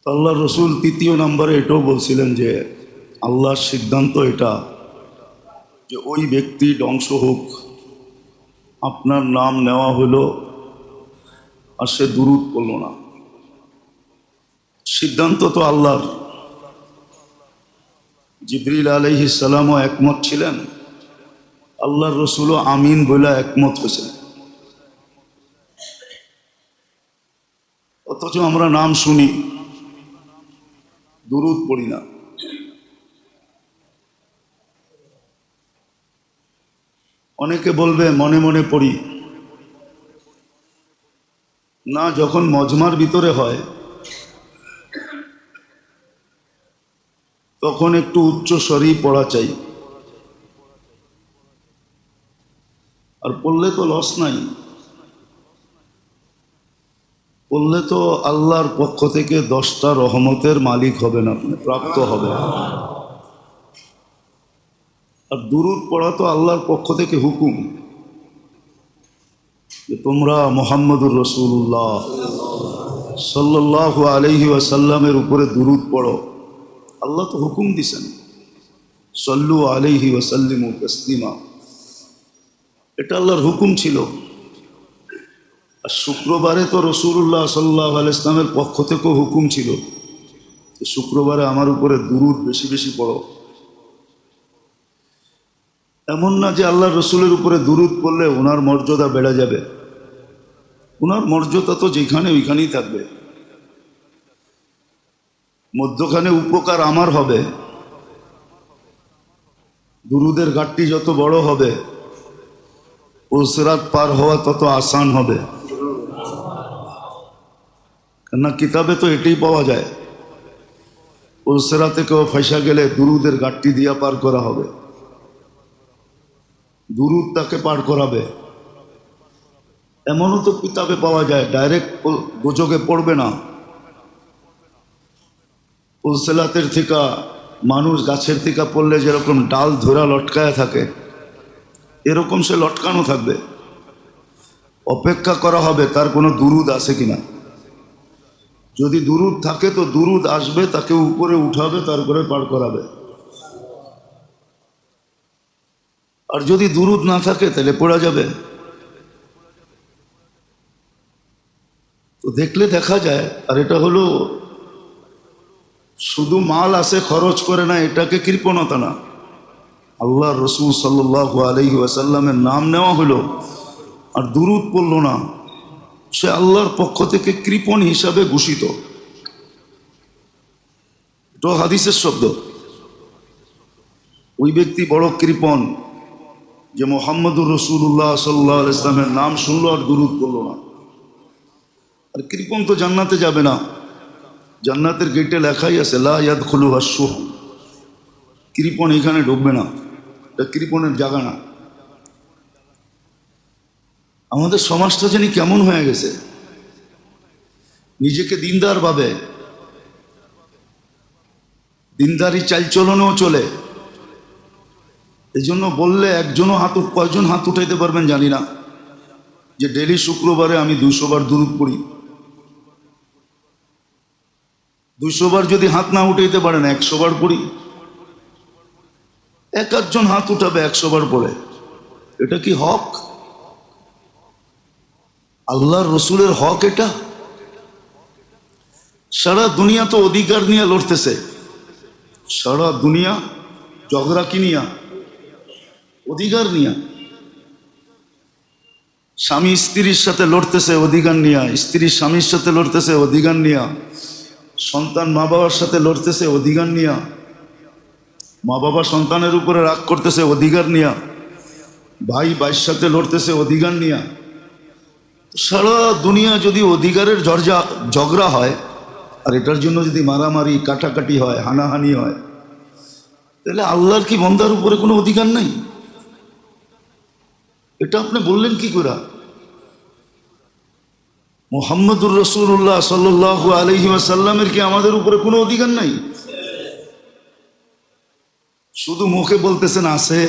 আল্লাহ রসুল তৃতীয় নম্বরে এটাও বলছিলেন যে আল্লাহর সিদ্ধান্ত এটা যে ওই ব্যক্তি ধ্বংস হোক, আপনার নাম নেওয়া হলো আর সে দুরূদ পড়ল না। সিদ্ধান্ত তো আল্লাহর। জিবরিল আলাইহিস সালামও একমত ছিলেন, আল্লাহর রসুলও আমিন বলে একমত হয়েছেন। অথচ আমরা নাম শুনি, দুরূদ পড়ি না। অনেকে বলবে মনে মনে পড়ি না, যখন মজমার ভিতরে হয় তখন একটু উচ্চ স্বরেই পড়া চাই। আর পড়লে তো লস নাই, পড়লে তো আল্লাহর পক্ষ থেকে 10টা রহমতের মালিক হবেন, আপনি প্রাপ্ত হবেন। আর দুরূদ পড়া তো আল্লাহর পক্ষ থেকে হুকুম যে তোমরা মুহাম্মদুর রাসূলুল্লাহ সাল্লাল্লাহু আলাইহি ওয়াসাল্লামের উপরে দুরূদ পড়ো। আল্লাহ তো হুকুম দিছেন, সাল্লু আলাইহি ওয়াসাল্লিমু তাসলিমা। এটা আল্লাহর হুকুম ছিল। আর শুক্রবারে তো রাসূলুল্লাহ সাল্লাল্লাহু আলাইহি ওয়াসাল্লামের পক্ষ থেকেও হুকুম ছিল যে শুক্রবারে আমার উপরে দুরূদ বেশি বেশি পড়ো। এমন না যে আল্লাহর রসুলের উপরে দুরূদ পড়লে ওনার মর্যাদা বেড়ে যাবে। ওনার মর্যাদা তো যেখানে ওইখানেই থাকবে, মধ্যখানে উপকার আমার হবে। দুরূদের ঘাটতি যত বড় হবে, সিরাত পার হওয়া তত আসান হবে। কেননা কিতাবে তো এটাই পাওয়া যায়, সিরাতে কেউ ফাঁসা গেলে দুরূদের ঘাটতি দিয়া পার করা হবে, দুরূদ তাকে পার করাবে। এমনও তো কিতাবে পাওয়া যায়, ডাইরেক্ট গোজগে পড়বে না, সিরাতের থেকে মানুষ গাছের থেকে পড়লে যেরকম ডাল ধরা লটকায় থাকে এরকম সে লটকানো থাকবে। অপেক্ষা করা হবে তার কোনো দুরূদ আছে কিনা। যদি দুরূদ থাকে তো দুরূদ আসবে, তাকে উপরে উঠাবে, তারপরে পার করাবে। আর যদি দুরূদ না থাকে তাহলে পড়া যাবে। তো দেখলে দেখা যায়। আর এটা হলো শুধু মাল আছে খরচ করে না, এটাকে কৃপণতা না। আল্লাহ রসুল সাল্লাল্লাহু আলাইহি ওয়াসাল্লামের নাম নেওয়া হলো আর দুরূদ পড়ল না, সে আল্লাহর পক্ষ থেকে কৃপণ হিসাবে ঘোষিত। এটা হাদিসের শব্দ। ওই ব্যক্তি বড় কৃপণ যে মুহাম্মদুর রাসূলুল্লাহ সাল্লাল্লাহু আলাইহি ওয়াসাল্লামের নাম শুনলো আর দুরূদ পড়ল না। আর কৃপণ তো জান্নাতে যাবে না। জান্নাতের গেটে লেখাই আছে লা ইয়াদখুলুহা শুহ, কৃপণ এখানে ঢুকবে না, এটা কৃপণের জায়গা না। আমাদের সমাজটা জানি কেমন হয়ে গেছে, নিজেকে দিনদার ভাবে, দিনদারি চালচলনও চলে। এই জন্য বললে একজনও কয়জন হাত উঠাইতে পারবেন জানি না যে ডেলি শুক্রবারে আমি 200 বার দুরূদ পড়ি। 200 বার যদি হাত না উঠাইতে পারেন 100 বার পড়ি। একজন হাত উঠাবে 100 বার পড়ে, এটা কি হক? আল্লাহর রসুলের হক এটা? সারা দুনিয়া তো অধিকার নিয়ে লড়তেছে, সারা দুনিয়া ঝগড়া কি নিয়া? অধিকার নিয়া। স্বামী স্ত্রীর সাথে লড়তেছে অধিকার নিয়া, স্ত্রী স্বামীর সাথে লড়তেছে অধিকার নিয়া, সন্তান মা বাবার সাথে লড়তেছে অধিকার নিয়া, মা বাবা সন্তানের উপরে রাগ করতেছে অধিকার নিয়া, ভাই ভাইয়ের সাথে লড়তেছে অধিকার নিয়া। সারা দুনিয়া যদি অধিকারের ঝগড়া হয় আর এটার জন্য যদি মারামারি কাটাকাটি হয়, হানাহানি হয়, তাহলে আল্লাহর কি বান্দার উপরে কোনো অধিকার নাই? এটা আপনি বললেন কি করে? মুহাম্মদুর রাসূলুল্লাহ সাল্লাল্লাহু আলাইহি ওয়াসাল্লামের কি আমাদের উপরে কোনো অধিকার নাই? শুধু মুখে বলতেছেন আছে,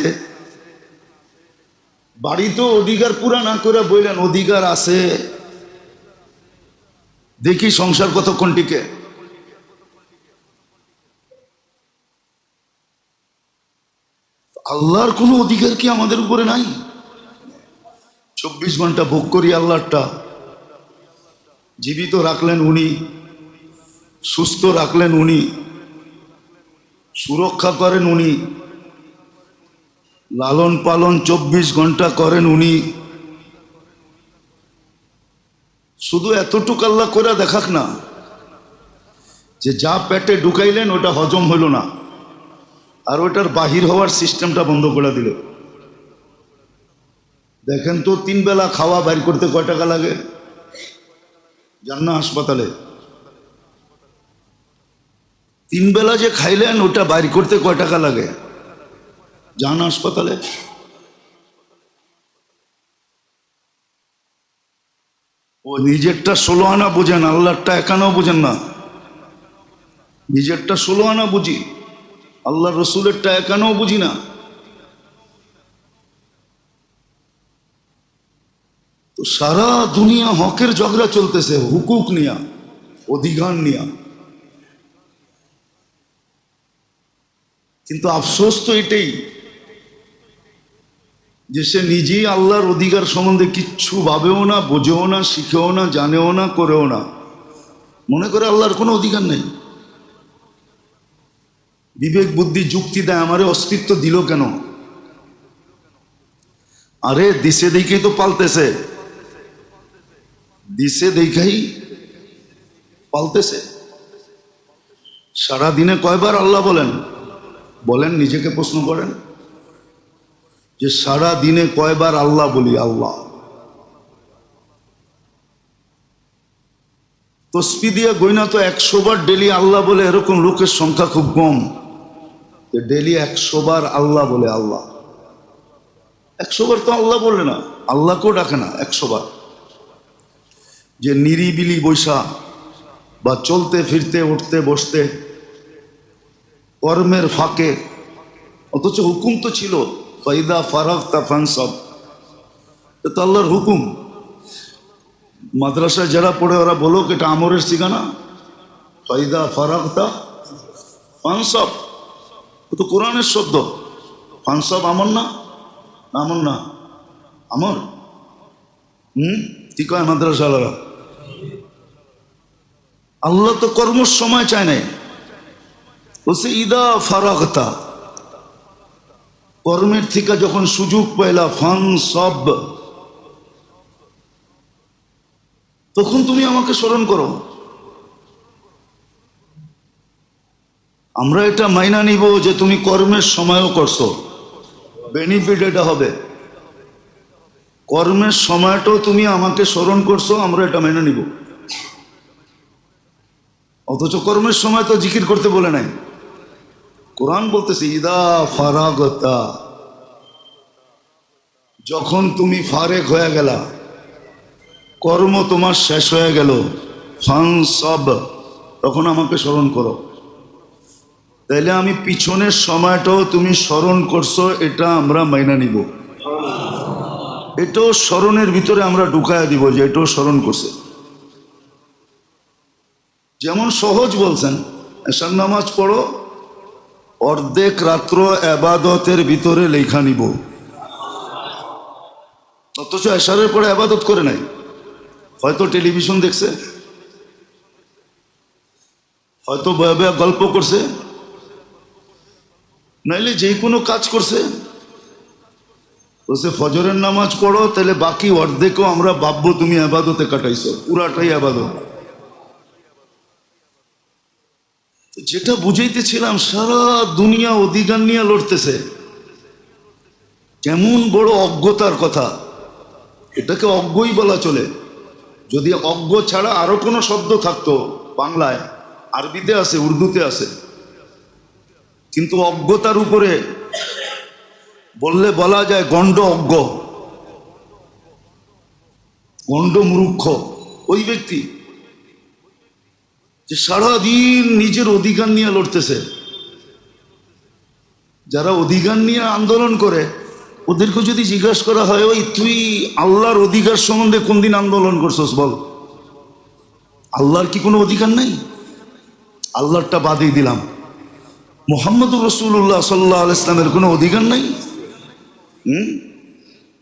বাড়িতেও অধিকার পুরা না করে বললেন অধিকার আছে। দেখি সংসার কতক্ষণ টিকে। আল্লাহর কোনো অধিকার কি আমাদের উপরে নাই? 24 ঘন্টা ভোগ করি আল্লাহরটা। জীবিত রাখলেন উনি, সুস্থ রাখলেন উনি, সুরক্ষা করেন উনি, লালন পালন 24 ঘন্টা করেন উনি। শুধু এতটুকু আল্লাহ করে দেখাক না যে যা পেটে ঢুকাইলেন ওটা হজম হইল না, আর ওটার বাহির হওয়ার সিস্টেমটা বন্ধ করে দিল। দেখেন তো 3 বেলা খাওয়া বাইর করতে কয় টাকা লাগে? যান না হাসপাতালে, 3 বেলা যে খাইলেন ওটা বাইর করতে কয় টাকা লাগে? যান হাসপাতালে। ও নিজেরটা 16 আনা বুঝেন, আল্লাহরটা 1 আনাও বুঝেন না। নিজেরটা 16 আনা বুঝি, আল্লাহ রসুলেরটা 1 আনাও বুঝি না। তো সারা দুনিয়া হকের ঝগড়া চলতেছে, হুকুক নিয়া, অধিকার নিয়া। কিন্তু আফসোস তো এটাই যে সে নিজেই আল্লাহর অধিকার সম্বন্ধে কিচ্ছু ভাবেও না, বোঝেও না, শিখেও না, জানেও না, করেও না। মনে করে আল্লাহর কোনো অধিকার নেই। বিবেক বুদ্ধি যুক্তি দেয়, আমারে অস্তিত্ব দিল কেন? আরে দিছে দেখেই তো পালতেছে, দিছে দেখাই পালতেছে। সারাদিনে কয়বার আল্লাহ বলেন? বলেন, নিজেকে প্রশ্ন করেন যে সারা দিনে কয়বার আল্লাহ বলি? আল্লাহ। তসবি দিয়ে গইনা তো 100 বার ডেলি আল্লাহ বলে, এরকম লোকের সংখ্যা খুব কম যে ডেলি 100 বার আল্লাহ বলে। আল্লাহ 100 বার তো আল্লাহ বলে না, আল্লাহকেও ডাকে না 100 বার। যে নিরিবিলি বৈশা বা চলতে ফিরতে উঠতে বসতে কর্মের ফাঁকে, অথচ হুকুম তো ছিল ফাইদা ফারাগতা ফানসাব, এটা আল্লাহর হুকুম। মাদ্রাসায় যারা পড়ে ওরা বলো এটা আমরের ঠিকানা, ফাইদা ফারাগতা ফানসাব, ও তো কোরআনের শব্দ। ফানসাব আমর না? আমর না, আমর। কি কয় মাদ্রাসাওয়ালারা? আল্লাহ তো কর্মর সময় চায় নাই, বলছে ইদা ফারাগতা, কর্মের থেকে যখন সুযোগ পাইলা, ফানসাব, তখন তুমি আমাকে স্মরণ করো। আমরা এটা মাইনা নিব যে তুমি কর্মের সময়ও করছো, বেনিফিট এটা হবে। কর্মের সময়টাও তুমি আমাকে স্মরণ করছো, আমরা এটা মাইনা নিব। অথচ কর্মের সময় তো জিকির করতে বলে নাই। কোরআন বলতেছে ইদা ফারাগতা, যখন তুমি ফারেক হয়ে গেলা, কর্ম তোমার শেষ হয়ে গেল, ফানসাব, তখন আমাকে স্মরণ করো। তাইলে আমি পিছনের সময়টাও তুমি স্মরণ করছো, এটা আমরা মাইনা নিব। এটাও স্মরণের ভিতরে আমরা ঢুকায়া দিব যে এটাও স্মরণ করছে। যেমন সহজ বলছেন, এশার নামাজ পড়ো, অর্ধেক রাত্র এবাদতের ভিতরে লেখা নিব। অথচ এশারের পরে এবাদত করে নাই, হয়তো টেলিভিশন দেখছে, হয়তো বয়া বয়া গল্প করছে, নাইলে যে কোনো কাজ করছে। বলছে ফজরের নামাজ পড়ো, তাহলে বাকি অর্ধেকও আমরা ভাববো তুমি আবাদতে কাটাইছো, পুরাটাই আবাদত। যেটা বুঝাইতেছিলাম, সারা দুনিয়া অধিকার নিয়ে লড়তেছে, কেমন বড় অজ্ঞতার কথা। এটাকে অজ্ঞই বলা চলে। যদি অজ্ঞ ছাড়া আরো কোনো শব্দ থাকতো, বাংলায়, আরবিতে আছে, উর্দুতে আছে, কিন্তু অজ্ঞতার উপরে বললে বলা যায় গণ্ড অজ্ঞ, গণ্ড মূর্খ ওই ব্যক্তি যে সারাদিন নিজের অধিকার নিয়ে লড়তেছে। যারা অধিকার নিয়ে আন্দোলন করে ওদেরকে যদি জিজ্ঞাসা করা হয়, ওই তুই আল্লাহর অধিকার সম্বন্ধে কোন দিন আন্দোলন করছস বল? আল্লাহর কি কোনো অধিকার নাই? আল্লাহরটা বাদই দিলাম, মুহাম্মদুর রাসূলুল্লাহ সাল্লাল্লাহু আলাইহি ওয়াসাল্লামের কোনো অধিকার নাই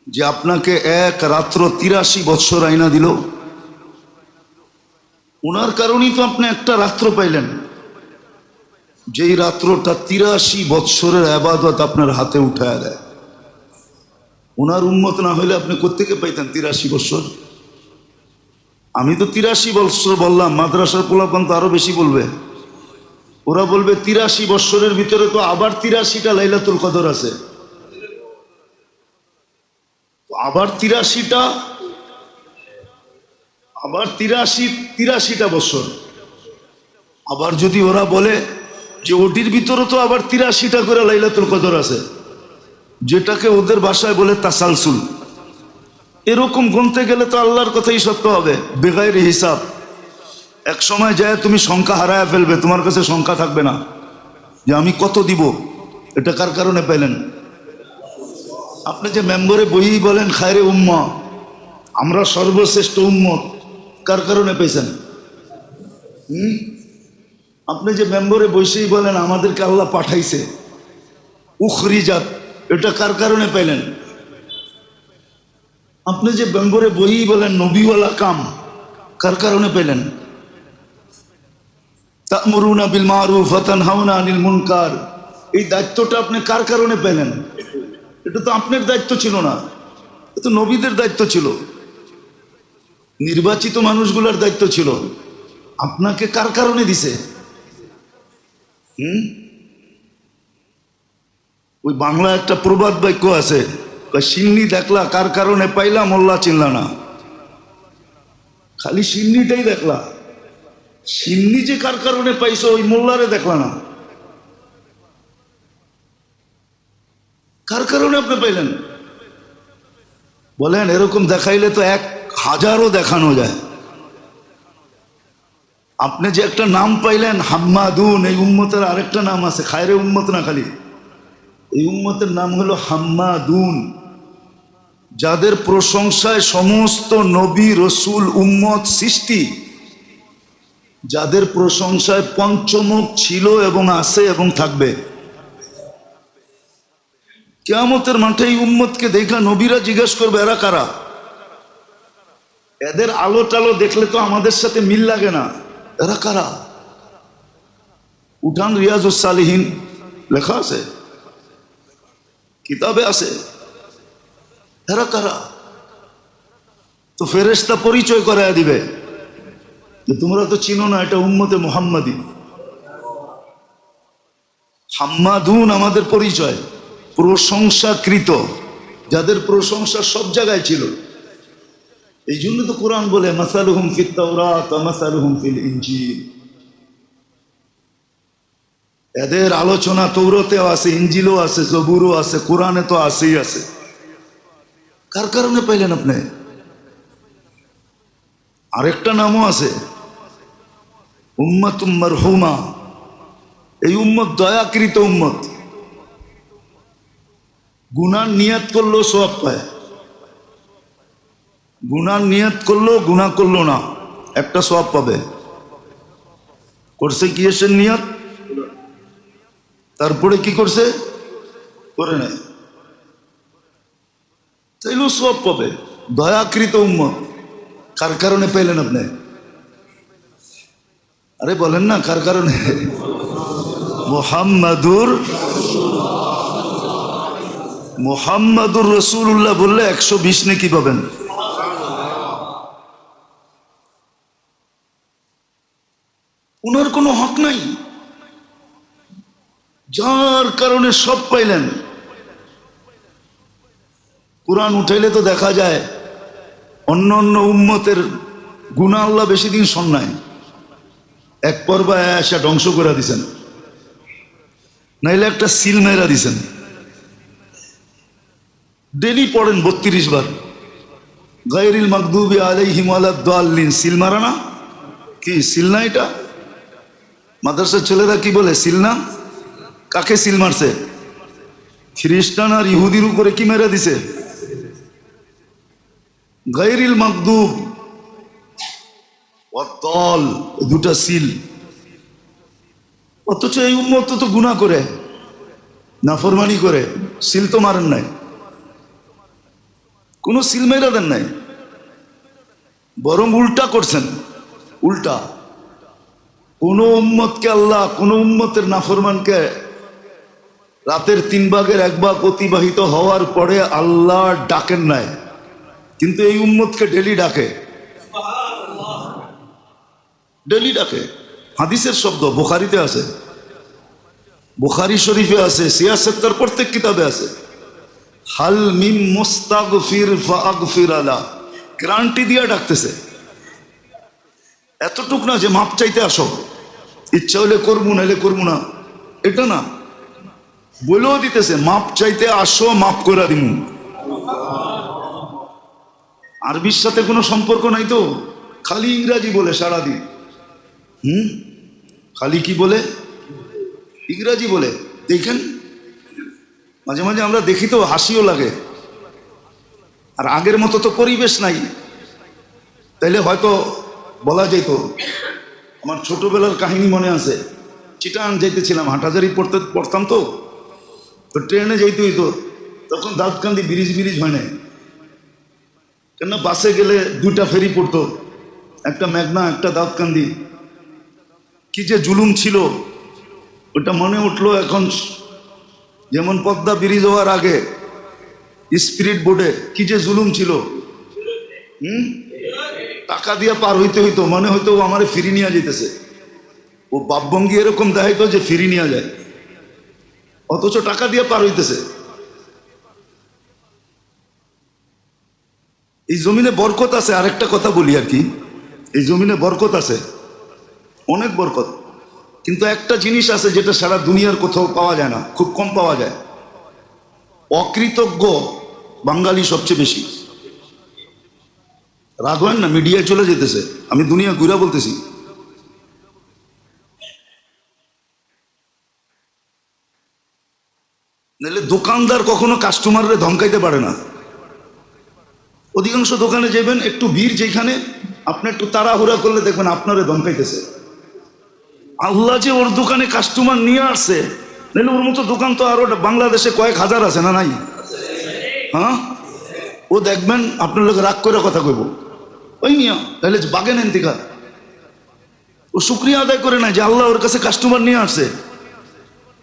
যে আপনাকে এক রাত্র 83 বছর আইনা দিল? ওনার কারণেই তো আপনি একটা রাত্র পাইলেন, যেই রাত্রটা 83 বৎসরের ইবাদত আপনার হাতে উঠায় দেয়। ওনার উম্মত না হইলে আপনি কোত্থেকে পাইতেন 83 বৎসর? আমি তো 83 বৎসর বললাম, মাদ্রাসার পোলাপান তো আরো বেশি বলবে। ওরা বলবে 83 বৎসরের ভিতরে তো আবার 83টা লাইলাতুল কদর আছে, আবার 83টা বছর। আবার যদি ওরা বলে যে ওটির ভিতরে তো আবার 83টা করে লাইলাতুল কদর আছে, যেটাকে ওদের ভাষায় বলে তাসালসুল, এরকম গুনতে গেলে তো আল্লাহর কথাই সত্য হবে বেগাইর হিসাব। এক সময় যায় তুমি সংখ্যা হারায় ফেলবে, তোমার কাছে সংখ্যা থাকবে না যে আমি কত দিব। এটা কার কারণে পেলেন? আপনি যে মেম্বরে বই বলেন খায়রে উম্মা, আমরা সর্বশ্রেষ্ঠ উম্মত, কার কারণে পেয়েছেন? আপনি যে মেম্বরে বসেই বলেন আমাদেরকে আল্লাহ পাঠাইছে উখরিজাত, এটা কার কারণে পেলেন? আপনি যে মেম্বরে বই বলেন নবীওয়ালা কাম, কার কারণে পেলেন? তা'মুরুনা বিল মারুফ ওয়া তানহাউনা আনিল মুনকার, এই দায়িত্বটা আপনি কার কারণে পেলেন? এটা তো আপনার দায়িত্ব ছিল না, এটা তো নবীদের দায়িত্ব ছিল, নির্বাচিত মানুষগুলোর দায়িত্ব ছিল। আপনাকে কার কারণে দিছে? ওই বাংলা একটা প্রবাদ বাক্য আছে, সিন্নি দেখলা কার কারণে পাইলা, মোল্লা চিনলা না। খালি সিন্নিটাই দেখলা, সিন্নি যে কার কারণে পাইছো ওই মোল্লারে দেখলা না। কার কারণে আপনি পাইলেন বলেন? এরকম দেখাইলে তো 1000ও দেখানো যায়। আপনি যে একটা নাম পাইলেন হাম্মাদুন, এই উম্মতের আরেকটা নাম আছে, খায়রে উম্মত না খালি, এই উম্মতের নাম হলো হাম্মাদুন, যাদের প্রশংসায় সমস্ত নবী রসুল উম্মত সৃষ্টি, যাদের প্রশংসায় পঞ্চমুখ ছিল এবং আছে এবং থাকবে। কিয়ামতের মাঠে এই উম্মতকে দেখা নবীরা জিজ্ঞেস করবে এরা কারা? এদের আলো টালো দেখলে তো আমাদের সাথে মিল লাগে না, এরা কারা? উঠান রিয়াজুস সালিহিন লেখা আছে, কিতাবে আছে, এরা কারা? তো ফেরেশতা পরিচয় করায় দিবে যে তোমরা তো চিনো না, এটা উম্মতে মুহাম্মাদি। হাম্মাদুন আমাদের পরিচয়, প্রশংসাকৃত, যাদের প্রশংসা সব জায়গায় ছিল। এই জন্য তো কোরআন বলে মাসালুহুম ফিত তাওরাত ওয়া মাসালুহুম ফিল ইনজিল, এদের আলোচনা তৌরাতেও আছে, ইনজিলও আছে, জবুরও আছে, কোরআনে তো আছেই আছে। কার কারণে পাইলেন আপনি? আরেকটা নামও আছে উম্মাতুম মারহুমা, এই উম্মত দয়াকৃত উম্মত, গুনার নিয়ত করলেও সওয়াব পায়, গুনার নিয়ত করলো গুনাহ করলো না একটা সওয়াব পাবে। করছে কি এসে নিয়ত, তারপরে কি করছে করে নেয়, তাইলেও সওয়াব পাবে। দয়াকৃত উম্মত, কার কারণে পেলেন আপনি? আরে বলেন না কার কারণে? মুহাম্মাদুর রাসূলুল্লাহ বললে 120 নেকি পাবেন। উনার কোনো হক নাই, যার কারণে সব পাইলেন। কোরআন উঠাইলে তো দেখা যায় অন্য অন্য উম্মতের গুনাহ আল্লাহ বেশি দিন শোনায়, এক পর্যায়ে এসে ধ্বংস করে দিছেন, নাইলে একটা সিল মেরা দিছেন। ডেলি পড়েন 32 বার গায়রিল মাগদুবি আলাইহিম ওয়ালাদ-দাল্লিন, সিল মারা না? কি সিল না? এটা মাদ্রাসার ছেলেরা কি বলে সিল না? কাকে সিল মারছে? খ্রিস্টান আর ইহুদির উপরে কি মেরে দিছে? গায়রিল মাগদুব ওয়াদ-দাল, দুটা সিল। অথচ এই উম্মত তো গুনাহ করে, নাফরমানি করে, সিল তো মারেন নাই, কোনো সিল মেরা দেন নাই, বরং উল্টা করছেন। উল্টা কোন উম্মতকে আল্লাহ, কোন উম্মতের নাফরমানকে রাতের 3/1 অতিবাহিত হওয়ার পরে আল্লাহ ডাকেন নাই, কিন্তু এই উম্মতকে ডেলি ডাকে, ডেলি ডাকে। হাদিসের শব্দ বুখারীতে আছে, বুখারী শরীফে আছে, সিয়াসতের প্রত্যেক কিতাবে আছে। হাল মিন মুস্তাগফির ফাগফির আলা, গ্যারান্টি দিয়ে ডাকতেছে। এতটুক না যে মাপ চাইতে আসো, ইচ্ছা হলে করবো নাহলে করবো না, এটা না, বলেও দিতেছে মাপ চাইতে আসো, মাপ করে দিমু। আরবির সাথে কোনো সম্পর্ক নাই তো, খালি ইংরাজি বলে সারাদিন। খালি কি বলে? ইংরাজি বলে। দেখেন মাঝে মাঝে আমরা দেখি তো হাসিও লাগে। আর আগের মতো তো পরিবেশ নাই, তাইলে হয়তো বলা যেত। আমার ছোটবেলার কাহিনী মনে আছে, চিটাং যাইতেছিলাম, হাটহাজারি পড়তাম তো ট্রেনে যাইতে হইতো, তখন দাউদকান্দি ব্রিজ হয় নাই, কেন বাসে গেলে 2টা ফেরি পড়তো, একটা মেঘনা একটা দাউদকান্দি। কি যে জুলুম ছিল ওটা মনে উঠলো এখন। যেমন পদ্মা ব্রিজ হওয়ার আগে স্পিরিট বোর্ডে কি যে জুলুম ছিল, টাকা দিয়ে পার হইতে হইতো, মনে হইতো ও আমারে ফিরি নিয়ে যেতেছে। ও বাপভঙ্গি এরকম দেখাইতো যে ফিরি নিয়ে যায়, অথচ টাকা দিয়ে পার হইতেছে। এই জমিনে বরকত আছে। আরেকটা কথা বলি আর কি, এই জমিনে বরকত আছে, অনেক বরকত, কিন্তু একটা জিনিস আছে যেটা সারা দুনিয়ার কোথাও পাওয়া যায় না, খুব কম পাওয়া যায়। অকৃতজ্ঞ বাঙালি সবচেয়ে বেশি। রাগ হয় না, মিডিয়ায় চলে যেতেছে, আমি দুনিয়া ঘুরা বলতেছি। নাহলে দোকানদার কখনো কাস্টমাররে ধমকাইতে পারে না। অধিকাংশ দোকানে যাবেন, একটু ভিড় যেখানে, আপনি একটু তাড়াহুড়া করলে দেখবেন আপনারে ধমকাইতেছে। আল্লাহ যে ওর দোকানে কাস্টমার নিয়ে আসছে, নাহলে ওর মতো দোকান তো আরো বাংলাদেশে কয়েক হাজার আছে, না নাই? হ্যাঁ, ও দেখবেন আপনার লোক রাগ করে কথা কইব, ওই মিয়া তাহলে বাগে নেন দিঘা। ও শুক্রিয়া আদায় করে না যে আল্লাহ ওর কাছে কাস্টমার নিয়ে আসছে।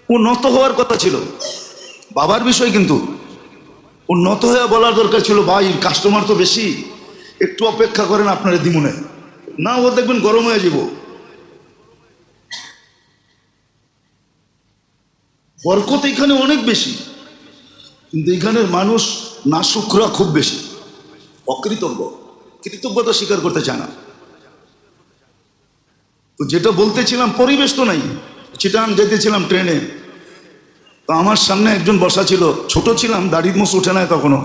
ও নত হওয়ার কথা ছিল, বাবার বিষয়, কিন্তু ও নত হয়ে বলার দরকার ছিল, ভাই কাস্টমার তো বেশি, একটু অপেক্ষা করেন আপনারা দিমুনে। না, ও দেখবেন গরম হয়ে যাব। বরকত এখানে অনেক বেশি, কিন্তু এখানের মানুষ নাশুকরা খুব বেশি, অকৃতজ্ঞ, কৃতজ্ঞতা স্বীকার করতে চায় না। তো যেটা বলতেছিলাম, পরিবেশ তো নাই। চিটাং যেতেছিলাম ট্রেনে, তো আমার সামনে একজন বসা ছিল, ছোট ছিলাম, দাড়ির মোষ ওঠে নাই তখনও,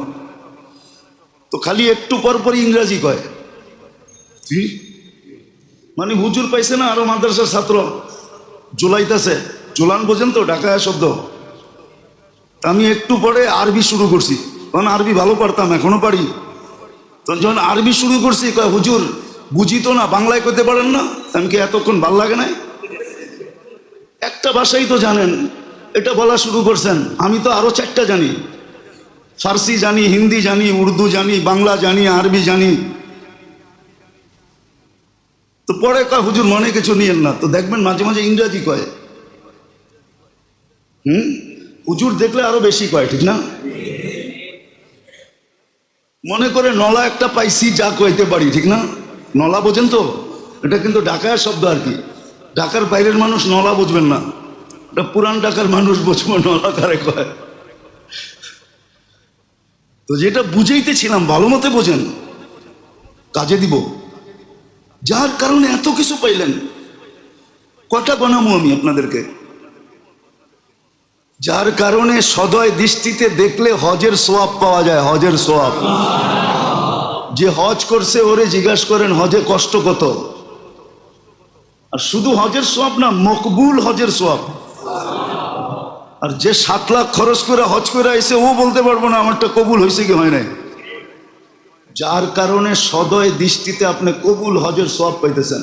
তো খালি একটু পর পর ইংরাজি কয়। মানে হুজুর পাইছে না, আরো মাদ্রাসার ছাত্র জোলাইতেছে, জোলান বোঝেন তো, ঢাকায় শব্দ। আমি একটু পরে আরবি শুরু করছি, তখন আরবি ভালো পারতাম, এখনো পারি। তখন যখন আরবি শুরু করছি, কয় হুজুর বুঝি তো না, বাংলায় করতে পারেন না? আমি কি এতক্ষণ ভাল লাগে নাই? একটা ভাষাই তো জানেন, এটা বলা শুরু করছেন, আমি তো আরো 4টা জানি, ফার্সি জানি, হিন্দি জানি, উর্দু জানি, বাংলা জানি, আরবি জানি। তো পরে কয় হুজুর মনে কিছু নিয়েন না। তো দেখবেন মাঝে মাঝে ইংরাজি কয়। হুজুর দেখলে আরো বেশি কয়, ঠিক না? মনে করে নলা একটা পাইছি, যা কইতে পারি, ঠিক না? নলা বোঝেন তো, এটা কিন্তু ঢাকায় শব্দ আর কি। ঢাকার বাইরের মানুষ নলা বুঝবেন না, এটা পুরান ঢাকার মানুষ বুঝবো নলা কারে কয়। তো যেটা বুঝাইতেছিলাম, ভালো মতে বোঝেন, কাজে দিব। যার কারণে এত কিছু পাইলেন, কটা বানাবো আমি আপনাদেরকে? যার কারণে সদয় দৃষ্টিতে দেখলে হজের সোয়াব পাওয়া যায়, হজের সোয়াব। যে হজ করছে ওরে জিজ্ঞাসা করেন হজে কষ্ট কত। আর শুধু হজের সোয়াব না, মকবুল হজের সোয়াব। আর যে 7 লাখ খরচ করে হজ করে আইছে, ও বলতে পারবো না আমারটা কবুল হয়েছে কি হয় নাই। যার কারণে সদয় দৃষ্টিতে আপনি কবুল হজের সোয়াব পাইতেছেন।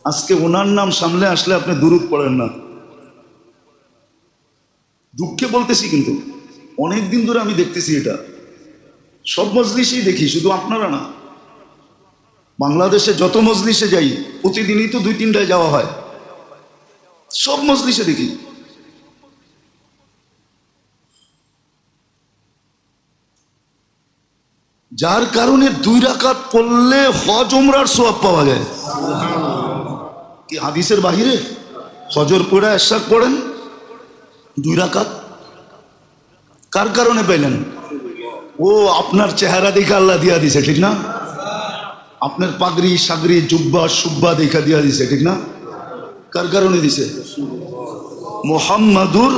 আজকে ওনার নাম সামনে আসলে আপনি দুরূদ পড়েন না, দুঃখে বলতেছি, কিন্তু অনেক দিন ধরে আমি দেখতেছি এটা। সব মজলিসেই দেখি, শুধু আপনারা না, বাংলাদেশে যত মজলিসে যাই প্রতিদিনই তো 2-3টায় যাওয়া হয়, সব মজলিসে দেখি যার কারণে 2 রাকাত পড়লে হজ উমরার সওয়াব পাওয়া যায়। কি হাদিসের বাহিরে? ফজর পড়ে ইশরাক পড়েন 2 রাকাত, কার কারণে পেলেন? ও আপনার চেহারা দেখে আল্লাহ দিয়া দিছে, ঠিক না? আপনার পাগড়ি সাগরি জুব্বা সুব্বা দেখা দিয়া দিছে, ঠিক না? কার কারণে দিছে? মুহাম্মাদুর,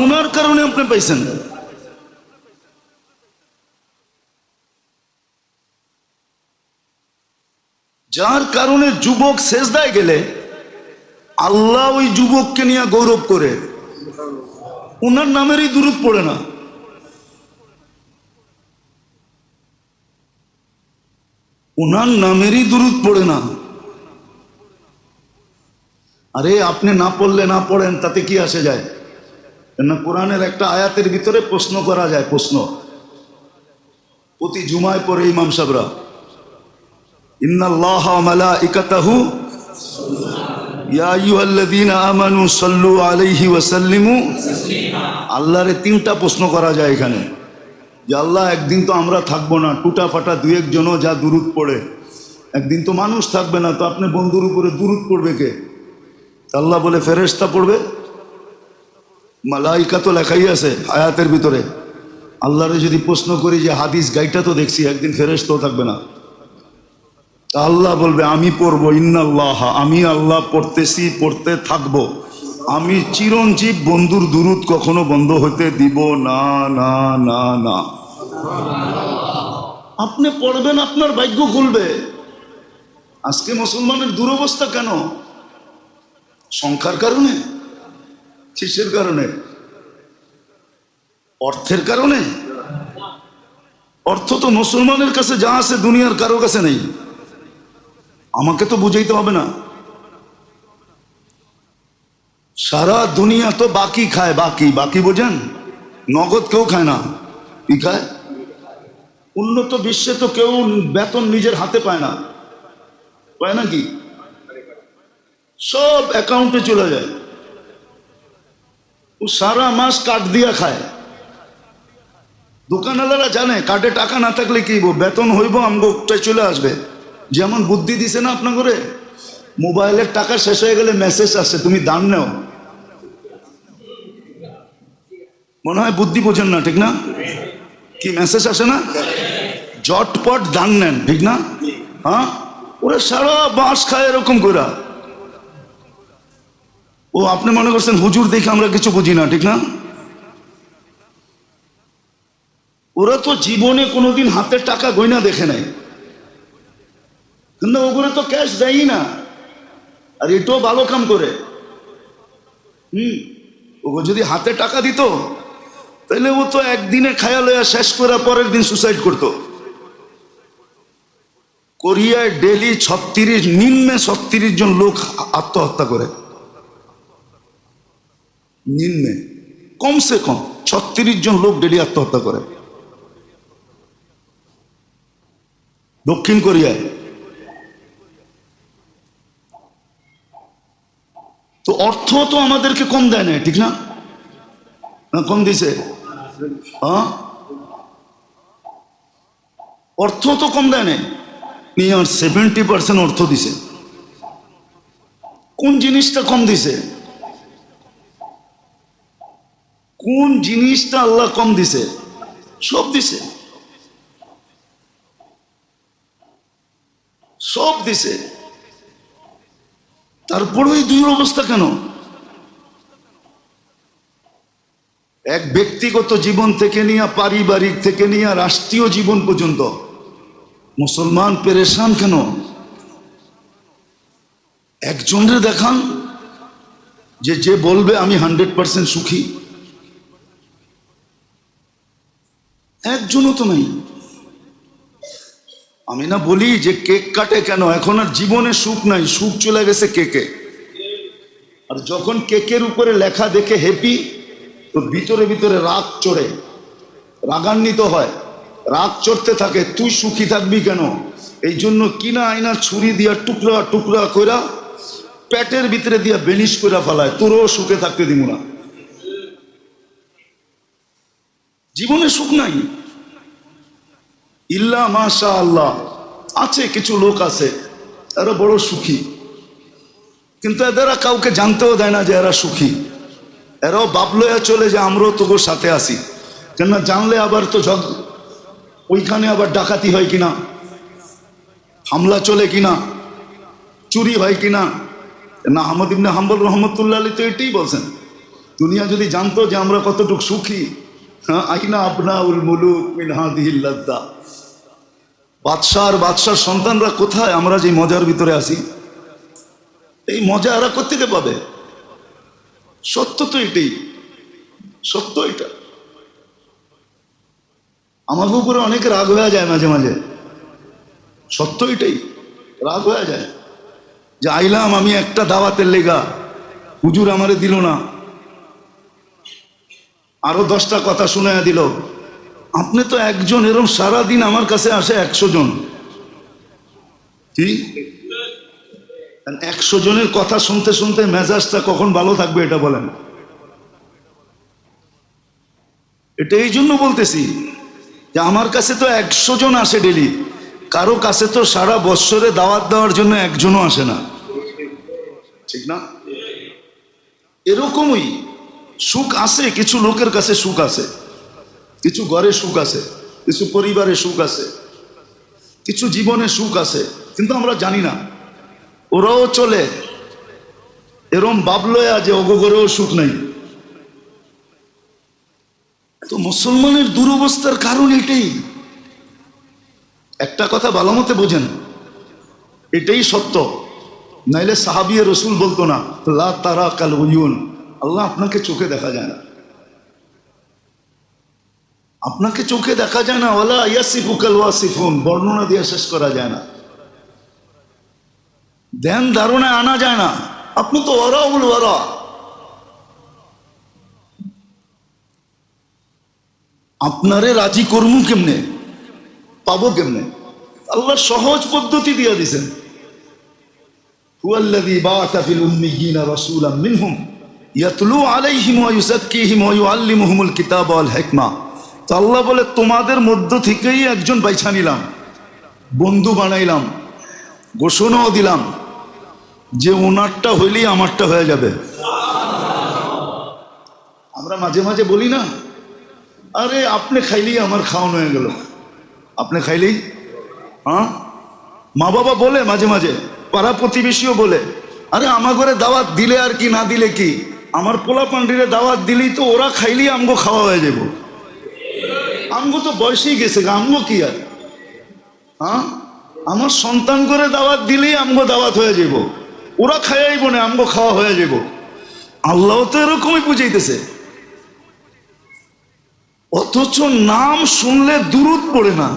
ওনার কারণে আপনি পাইছেন। যার কারণে যুবক সেজদায় গেলে আল্লাহ ওই যুবককে নিয়ে গৌরব করে, ওনার নামেরই দুরূদ পড়ে না। ওনার নামেরই দুরূদ পড়ে না। আরে আপনি না পড়লে না পড়েন, তাতে কি আসে যায়? না, কোরআনের একটা আয়াতের ভিতরে প্রশ্ন করা যায়। প্রশ্ন প্রতি জুমায় পড়ে ইমাম সাহেবরা, ইন্নাল্লাহা ওয়া মালাইকাতাহু ইয়া আইয়ুহাল্লাযীনা আমানু সাল্লু আলাইহি ওয়া সাল্লিমু। আল্লাহরে 3টা প্রশ্ন করা যায় এখানে, যে আল্লাহ একদিন তো আমরা থাকবো না, টুটা ফাটা 2-1 জনও যা দুরূদ পড়ে, একদিন তো মানুষ থাকবে না, তো আপনি বন্ধুর উপরে দুরূদ পড়বে কে? আল্লাহ বলে ফেরেশতা পড়বে। মালাইকা তো লেখাই আছে আয়াতের ভিতরে। আল্লাহরে যদি প্রশ্ন করি যে হাদিস গাইটা তো দেখছি, একদিন ফেরেশতাও থাকবে না, আল্লাহ বলবে আমি পড়বো, ইন্নাল্লাহ, আমি আল্লাহ পড়তেছি, পড়তে থাকবো, আমি চিরঞ্জীব, বন্ধুর দুরূদ কখনো বন্ধ হতে দিব না না না না। আপনি পড়বেন, আপনার ভাগ্য খুলবে। আজকে মুসলমানের দুরবস্থা কেন? সংখ্যার কারণে? কিসের কারণে? অর্থের কারণে? অর্থ তো মুসলমানের কাছে যা আছে দুনিয়ার কারো কাছে নেই। আমাকে তো বুঝাইতে হবে না। সারা দুনিয়া তো বাকি খায়, বাকি বাকি বোঝেন? নগদ কেউ খায় না, কি খায়? উন্নত বিশ্বে তো কেউ বেতন নিজের হাতে পায় না, পায় নাকি? সব অ্যাকাউন্টে চলে যায়। ও সারা মাস কার্ড দিয়া খায়। দোকানওয়ালারা জানে কার্ডে টাকা না থাকলে কি বেতন হইব, আমগোটাই চলে আসবে। যেমন বুদ্ধি দিছে না আপনার করে, মোবাইলের টাকা শেষ হয়ে গেলে মেসেজ আসে তুমি দান নেও। মনে হয় বুদ্ধি বোঝেন না, ঠিক না? কি মেসেজ আসে না? জটপট দান নেন, ঠিক না? হ্যাঁ, ওরা সারা বাঁশ খায় এরকম করে। ও আপনি মনে করছেন হুজুর দেখে আমরা কিছু বুঝি না, ঠিক না? ওরা তো জীবনে কোনোদিন হাতের টাকা গয়না দেখে নাই, কিন্তু ওগুলো তো ক্যাশ দেয়ই না। আর এটাও ভালো কাম করে। ওগো যদি হাতে টাকা দিত তাহলে ও তো একদিনে খায়া লয়া শেষ করে পরের দিন সুসাইড করতো। কোরিয়ায় ডেলি 36 জন লোক আত্মহত্যা করে। নিম্নে কমসে কম 36 জন লোক ডেলি আত্মহত্যা করে দক্ষিণ কোরিয়ায়। তো অর্থ তো আমাদেরকে কম দেয় না, ঠিক না? কম দিছে? হ্যাঁ, অর্থ তো কম দেয় না, 70% অর্থ দিছে। কোন জিনিসটা কম দিছে? কোন জিনিসটা আল্লাহ কম দিছে? সব দিছে, সব দিছে। তারপরে ওই দুই অবস্থা কেন? এক ব্যক্তিগত জীবন থেকে নিয়ে, পারিবারিক থেকে নিয়ে, রাষ্ট্রীয় জীবন পর্যন্ত মুসলমান পেরেশান কেন? একজনের দেখান যে বলবে আমি 100% সুখী, একজনও তো নাই। আমি না বলি যে কেক কাটে কেন? এখন আর জীবনে সুখ নাই, সুখ চলে গেছে কেকে। আর যখন কেকের উপরে লেখা দেখে হ্যাপি, তো ভিতরে ভিতরে রাগ চড়ে, রাগান্বিত হয়, রাগ চড়তে থাকে, তুই সুখী থাকবি কেন? এই জন্য কিনা আইনা ছুরি দিয়া টুকরা টুকরা কইরা পেটের ভিতরে দিয়া বেনিশ কইরা ফেলায়, তোরও সুখে থাকতে দিব না। জীবনে সুখ নাই। ইল্লা মাশা আল্লাহ, আছে কিছু লোক আছে এরা বড় সুখী, কিন্তু এরা কাউকে জানতেও দেয় না যে এরা সুখী। এরাও বাবলয়া চলে যে আমরাও তোর সাথে আসি, কেননা জানলে আবার তো ওইখানে আবার ডাকাতি হয় কিনা, হামলা চলে কিনা, চুরি হয় কিনা। না, আহমদ ইবনে হাম্বল রহমতুল্লাহ আলী তো এটাই বলছেন, দুনিয়া যদি জানতো যে আমরা কতটুক সুখী, হ্যাঁ, আইনা আবনাউল মুলুক মিন হাদিহিল লাযযা, বাদশার সন্তানরা কোথায়? আমরা যে মজার ভিতরে আছি, এই মজা এরা কোত্থেকে পাবে? সত্য তো এটাই, সত্য এটা। আমাদের উপরে অনেক রাগ হয়ে যায় মাঝে মাঝে, সত্য এটাই, রাগ হয়ে যায় যে আইলাম আমি একটা দাওয়াতের লেগা, হুজুর আমারে দিল না, আরো 10টা কথা শুনে দিল। আপনি তো একজন, এরকম সারাদিন আমার কাছে আসে 100 জন, কি 100 জনের কথা শুনতে শুনতে মেজাজটা কখন ভালো থাকবে এটা বলেন? এটা এই জন্য বলতেছি যে আমার কাছে তো 100 জন আসে ডেলি, কারো কাছে তো সারা বৎসরে দাওয়াত দেওয়ার জন্য একজনও আসে না, ঠিক না? এরকমই সুখ আছে, কিছু লোকের কাছে সুখ আছে, কিছু ঘরে সুখ আছে, কিছু পরিবারে সুখ আছে, কিছু জীবনে সুখ আছে, কিন্তু আমরা জানি না। ওরাও চলে এরম বাবলয়া যে অগোগরেও সুখ নাই। তো মুসলমানের দুরবস্থার কারণ এটাই। একটা কথা ভালো মতে বোঝেন, এটাই সত্য, নাইলে সাহাবিয়ে রসুল বলতো না লা তারা কাল উয়ুন, আল্লাহ আপনাকে চোখে দেখা যায় না, আপনাকে চোখে দেখা যায় না, ওয়ালা ইয়াসিফু কাল ওয়াসিফুন, বর্ণনা দিয়ে শেষ করা যায় না, ধ্যান ধারণায় আনা যায় না। আপনি তো ওয়ারাউল ওয়ারা, আপনারে রাজি করমু কেমনে, পাবো কেমনে? আল্লাহ সহজ পদ্ধতি দিয়ে দিয়েছেন, হুয়াল্লাযী বাআসা ফিল উম্মিয়্যিনা রাসূলাম মিনহুম ইয়াতলু আলাইহিম ওয়া ইউযাক্কিহিম ওয়া ইউআল্লিমুহুমুল কিতাবা ওয়াল হিকমা। তো আল্লাহ বলে তোমাদের মধ্য থেকেই একজন বাইছা নিলাম, বন্ধু বানাইলাম, ঘোষণাও দিলাম যে ওনারটা হইলেই আমারটা হয়ে যাবে। আমরা মাঝে মাঝে বলি না, আরে আপনি খাইলেই আমার খাওয়ানো হয়ে গেল, আপনি খাইলেই, হ্যাঁ, মা বাবা বলে মাঝে মাঝে, পাড়া প্রতিবেশীও বলে, আরে আমার ঘরে দাওয়াত দিলে আর কি, না দিলে কি, আমার পোলা পান্ডিরে দাওয়াত দিলেই তো ওরা খাইলেই আমগো খাওয়া হয়ে যাব, আমগো তো বয়সেই গেছে, আমগো কি আর, হ্যাঁ, আমার সন্তান করে দাওয়াত দিলেই আমগো দাওয়াত হয়ে যাব, ওরা খাইয়াইব না, আমগো খাওয়া হয়ে যাব। আল্লাহ তো এরকমই বুঝাইতেছে, অথচ নাম শুনলে দুরূদ পড়ে না।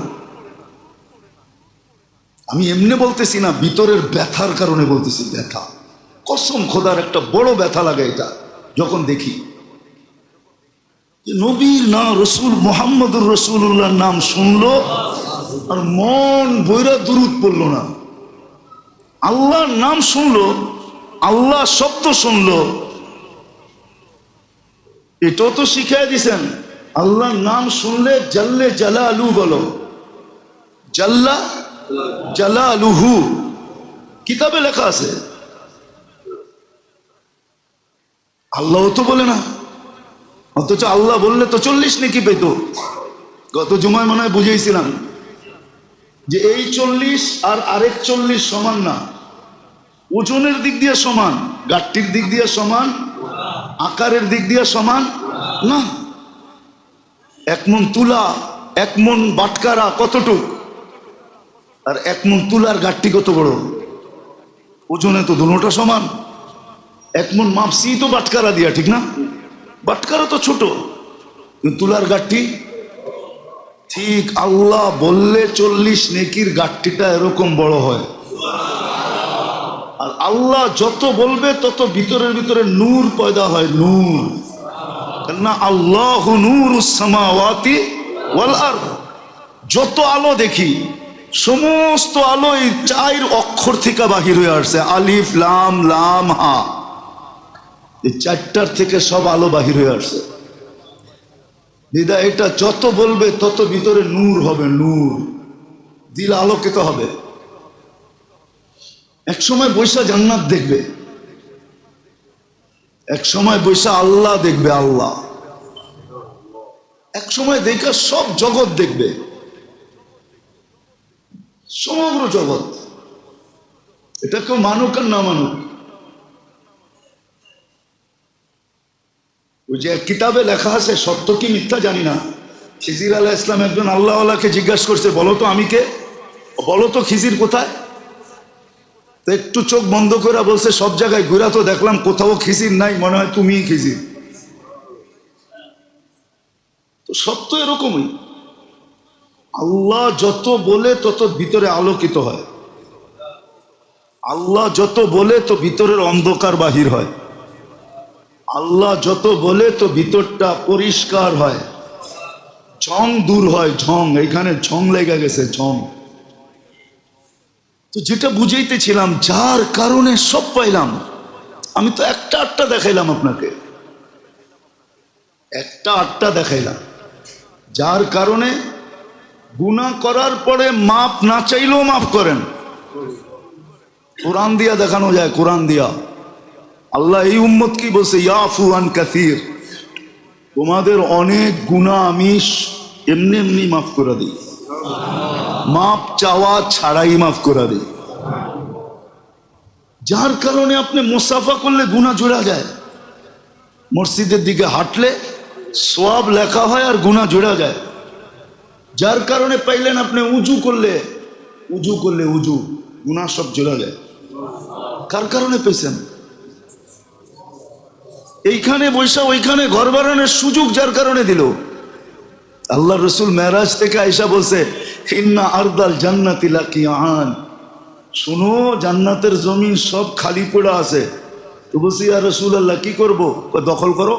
আমি এমনি বলতেছি না, ভিতরের ব্যথার কারণে বলতেছি, ব্যথা, কসম খোদার একটা বড় ব্যথা লাগে এটা যখন দেখি যে নবীর নাম, রসুল মুহাম্মদুর রাসূলুল্লাহর নাম শুনলো আর মন বইরা দুরূদ পড়লো না। আল্লাহর নাম শুনলো, আল্লাহ শব্দ শুনলো, এটাও তো শিখিয়ে দিছেন, আল্লাহর নাম শুনলে জাল্লে জালালু বলো, জাল্লা জালালুহু, কিতাবে লেখা আছে। আল্লাহ তো বলে না, অথচ আল্লাহ বললে তো 40 নেকি পেত। গত জুমায় মনে হয় বুঝেছিলাম যে এই 40 আর আরেক 40 সমান না, ওজনের দিক দিয়ে সমান, গাঠটির দিক দিয়ে সমান, আকারের দিক দিয়ে সমান না। 1 মণ তুলা, 1 মণ বাটকারা কতটুক, আর 1 মণ তুলার গাঠটি কত বড়, ওজনে তো দুটোটা সমান। 1 মণ মাপসি তো বাটকারা দিয়া, ঠিক না? বাটকারা তো ছোট, কিন্তু তুলার গাঠটি ঠিক। আল্লাহ বললে 40 নেকির গাঠটিটা এরকম বড় হয়, আর আল্লাহ যত বলবে তত ভিতরের ভিতরে নূর পয়দা হয়, নূর। না, আল্লাহু নূরুস সামাওয়াতি ওয়াল আরদ। যত আলো দেখি সমস্ত আলো এই 4 অক্ষর থেকে বাহির হয়ে আসছে, আলিফ লাম লাম হা, এই 4টার থেকে সব আলো বাহির হয়ে আসছে। দিদা এটা যত বলবে তত ভিতরে নূর হবে, নূর, দিল আলোকিত হবে। এক সময় বৈশা জান্নাত দেখবে, এক সময় বৈশা আল্লাহ দেখবে, আল্লাহ এক সময় দেখা সব জগৎ দেখবে, সমগ্র জগৎ। এটা কেউ মানুক আর না মানুক। ওই যে কিতাবে লেখা আছে, সত্য কি মিথ্যা জানি না, খিজির আলাইহিস সালাম একজন আল্লাহওয়ালাকে জিজ্ঞাসা করছে, বলো তো আমি কে, বলো তো খিজির কোথায়। তো একটু চোখ বন্ধ করে বলছে, সব জায়গায় ঘুরা তো দেখলাম কোথাও খিজির নাই, মনে হয় তুমিই খিজির। তো সত্য এরকমই, আল্লাহ যত বলে তত ভিতরে আলোকিত হয়, আল্লাহ যত বলে তো ভিতরের অন্ধকার বাহির হয়, আল্লাহ যত বলে তো ভিতরটা পরিষ্কার হয়, ঝং দূর হয়, ঝং, এইখানে ঝং লেগে গেছে, ঝং। তো যেটা বুঝাইতেছিলাম, যার কারণে সব পাইলাম। আমি তো একটা আটটা দেখাইলাম আপনাকে, একটা আটটা দেখাইলাম, যার কারণে গুনাহ করার পরে মাপ না চাইলেও মাফ করেন। কোরআন দিয়া দেখানো যায়, কোরআন দিয়া। আল্লাহ এই উম্মত কি বলছে, ইয়াফু আন কাসীর, তোমাদের অনেক গুনাহ আমি এমনি এমনি মাফ করে দিই, মাপ চাওয়া ছাড়াই মাফ করে দিই। যার কারণে আপনি মুসাফা করলে গুনাহ জোড়া যায়, মসজিদের দিকে হাঁটলে সওয়াব লেখা হয় আর গুনাহ জোড়া যায়। যার কারণে পাইলেন আপনি উজু করলে উজু গুনাহ সব জোড়া যায়। কার কারণে পেয়েছেন? এইখানে বৈশা ওইখানে ঘর বানানোর সুযোগ যার কারণে দিল। আল্লাহ রসুল মেরাজ থেকে আয়েশা বলছে, ইন্না আরদাল জান্নাতি লাকিয়ান, শুনো জান্নাতের জমিন সব খালি পড়ে আছে। তো বলছি, ইয়া রাসূলুল্লাহ কি করব? দখল করো।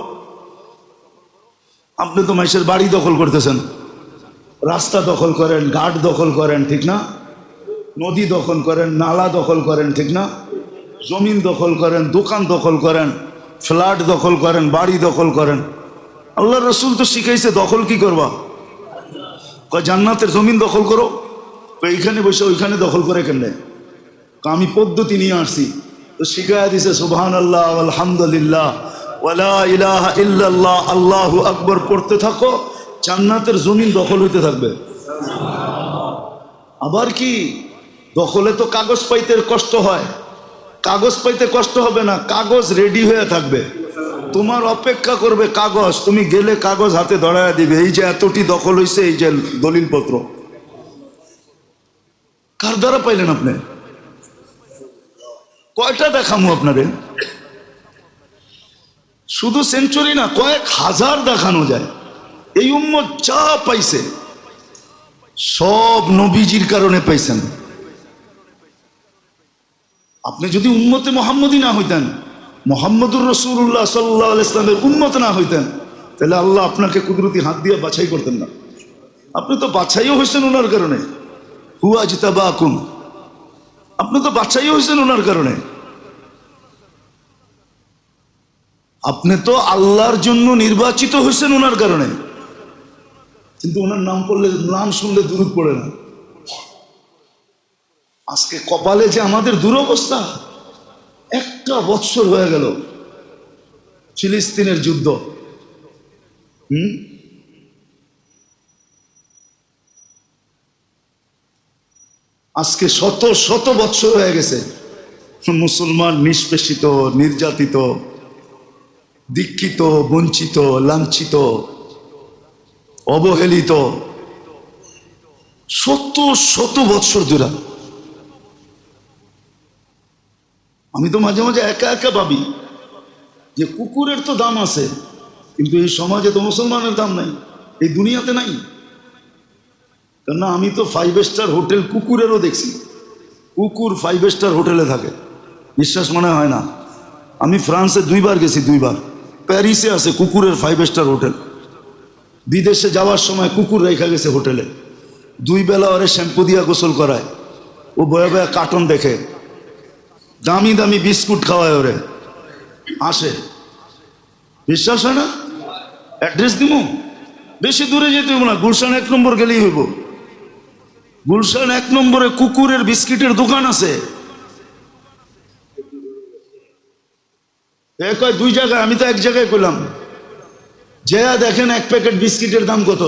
আপনি তো মাইশের বাড়ি দখল করতেছেন, রাস্তা দখল করেন, ঘাট দখল করেন, ঠিক না? নদী দখল করেন, নালা দখল করেন, ঠিক না? জমিন দখল করেন, দোকান দখল করেন, ফ্ল্যাট দখল করেন, বাড়ি দখল করেন। আল্লাহ রসুল তো শিখাইছে দখল কি করবা, জান্নাতের জমিন দখল করো। এইখানে বসে ওইখানে দখল করে কেন? আমি পদ্ধতি নিয়ে আসছি, তো শিখাইয়া দিছে সুবহানাল্লাহ আলহামদুলিল্লাহ ওয়ালা ইলাহা ইল্লাল্লাহ আল্লাহু আকবার পড়তে থাকো, জান্নাতের জমিন দখল হইতে থাকবে। আবার কি, দখলে তো কাগজ পাইতে কষ্ট হয়, কাগজ পাইতে কষ্ট হবে না, কাগজ রেডি হয়ে থাকবে, তোমার অপেক্ষা করবে কাগজ, তুমি গেলে কাগজ হাতে ধরায় দিবে, এই যে এতটি দখল হয়েছে, এই যে দলিলপত্র। কার দ্বারা পাইলেন আপনি? কয়টা দেখামু আপনারে? শুধু সেঞ্চুরি না, কয়েক হাজার দেখানো যায়। এই উম্মত যা পাইছে সব নবীজির কারণে পাইছেন। আপনি যদি উম্মতে মুহাম্মদী না হইতেন, মুহাম্মদুর রাসূলুল্লাহ সাল্লাল্লাহু আলাইহি ওয়াসাল্লামের উম্মত না হইতেন, তাহলে আল্লাহ আপনাকে কুদরতি হাত দিয়ে বাছাই করতেন না। আপনি তো বাছাইও হয়েছেন ওনার কারণে, হুয়া জিতাবাকুম, আপনি তো বাছাইও হয়েছেন ওনার কারণে। আপনি তো আল্লাহর জন্য নির্বাচিত হয়েছেন ওনার কারণে, কিন্তু ওনার নাম পড়লে, নাম শুনলে দুরূদ পড়ে না। আজকে কপালে যে আমাদের দুরবস্থা, 1 বৎসর হয়ে গেল ফিলিস্তিনের যুদ্ধ, আজকে শত শত বৎসর হয়ে গেছে মুসলমান নিষ্পেষিত, নির্যাতিত, দীক্ষিত, বঞ্চিত, লাঞ্ছিত, অবহেলিত, শত শত বৎসর ধরে। আমি তো মাঝে মাঝে একা একা ভাবি যে কুকুরের তো দাম আছে, কিন্তু এই সমাজে তো মুসলমানের দাম নাই, এই দুনিয়াতে নাই। কেননা আমি তো 5 স্টার হোটেল কুকুরেরও দেখছি, কুকুর 5 স্টার হোটেলে থাকে, বিশ্বাস মনে হয় না। আমি ফ্রান্সে 2 বার গেছি, 2 বার। প্যারিসে আছে কুকুরের 5 স্টার হোটেল। বিদেশে যাওয়ার সময় কুকুর রেখা গেছে হোটেলে, 2 বেলা ওরে শ্যাম্পু দিয়া গোসল করায়, ও বয়া বয়া কার্টুন দেখে, দামি দামি বিস্কুট খাওয়ায় ওরে, আসে। বিশ্বাস হয় না? অ্যাড্রেস দিব, বেশি দূরে যেতে হইব না, গুলশান 1 নম্বর গেলেই হইব। গুলশান 1 নম্বরে কুকুরের বিস্কিটের দোকান আছে। কয় 2 জায়গায়, আমি তো 1 জায়গায় কইলাম। যে দেখেন 1 প্যাকেট বিস্কিটের দাম কত,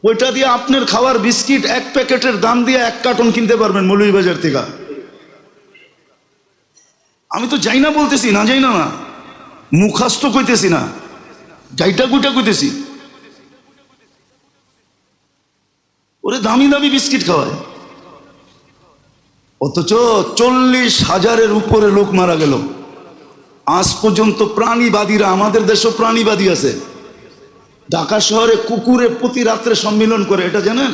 ওইটা দিয়ে আপনার খাওয়ার বিস্কিট 1 প্যাকেটের দাম দিয়ে 1 কার্টন কিনতে পারবেন মৌলভীবাজার থেকে। আমি তো যাই না বলতেছি, না যাই না, না মুখাস্ত কইতেছি না, যাইটা গুইটা কইতেছি। ওরে দামি দামি বিস্কিট খাওয়ায়, অথচ 40,000-এর উপরে লোক মারা গেল আজ পর্যন্ত। প্রাণীবাদীরা, আমাদের দেশও প্রাণীবাদী আছে। ঢাকা শহরে কুকুরে প্রতি রাত্রে সম্মিলন করে, এটা জানেন?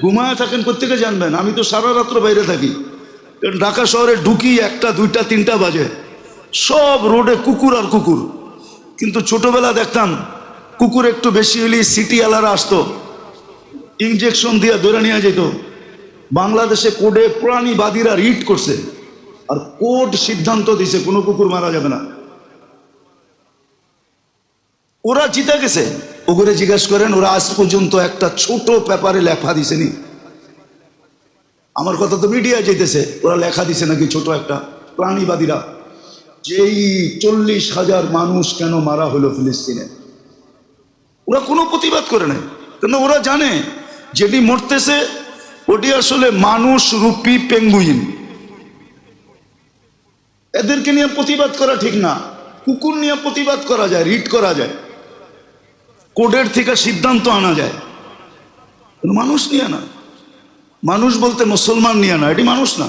ঘুমায় থাকেন, কোত্থেকে জানবেন? আমি তো সারা রাত্র বাইরে থাকি। ঢাকা শহরে ঢুকি 1টা 2টা 3টা বাজে, সব রোডে কুকুর আর কুকুর। কিন্তু ছোটবেলা দেখতাম কুকুর একটু বেশি হলেই সিটিওয়ালারা আসতো, ইনজেকশন দিয়ে ধরে নিয়ে যেত। বাংলাদেশে কোর্টে প্রাণীবাদীরা রিট করছে, আর কোর্ট সিদ্ধান্ত দিছে কোনো কুকুর মারা যাবে না। ওরা জিতে গেছে। ওগুলো জিজ্ঞেস করেন, ওরা আজ পর্যন্ত একটা ছোট পেপারে লেখা দিছেনি। আমার কথা তো মিডিয়া যেতেছে, ওরা লেখা দিছে নাকি ছোট একটা, প্রাণীবাদীরা, যেই 40,000 মানুষ কেন মারা হলো ফিলিস্তিনে। ওরা কোনো প্রতিবাদ করে নাই, কিন্তু ওরা জানে যেটি মরতেছে ওটি আসলে মানুষ রূপী পেঙ্গুইন। এদেরকে নিয়ে প্রতিবাদ করা ঠিক না। কুকুর নিয়ে প্রতিবাদ করা যায়, রিট করা যায়, কোর্টের থেকে সিদ্ধান্ত আনা যায়, মানুষ নিয়ে না। মানুষ বলতে মুসলমান নিয়ে না, এটি মানুষ না।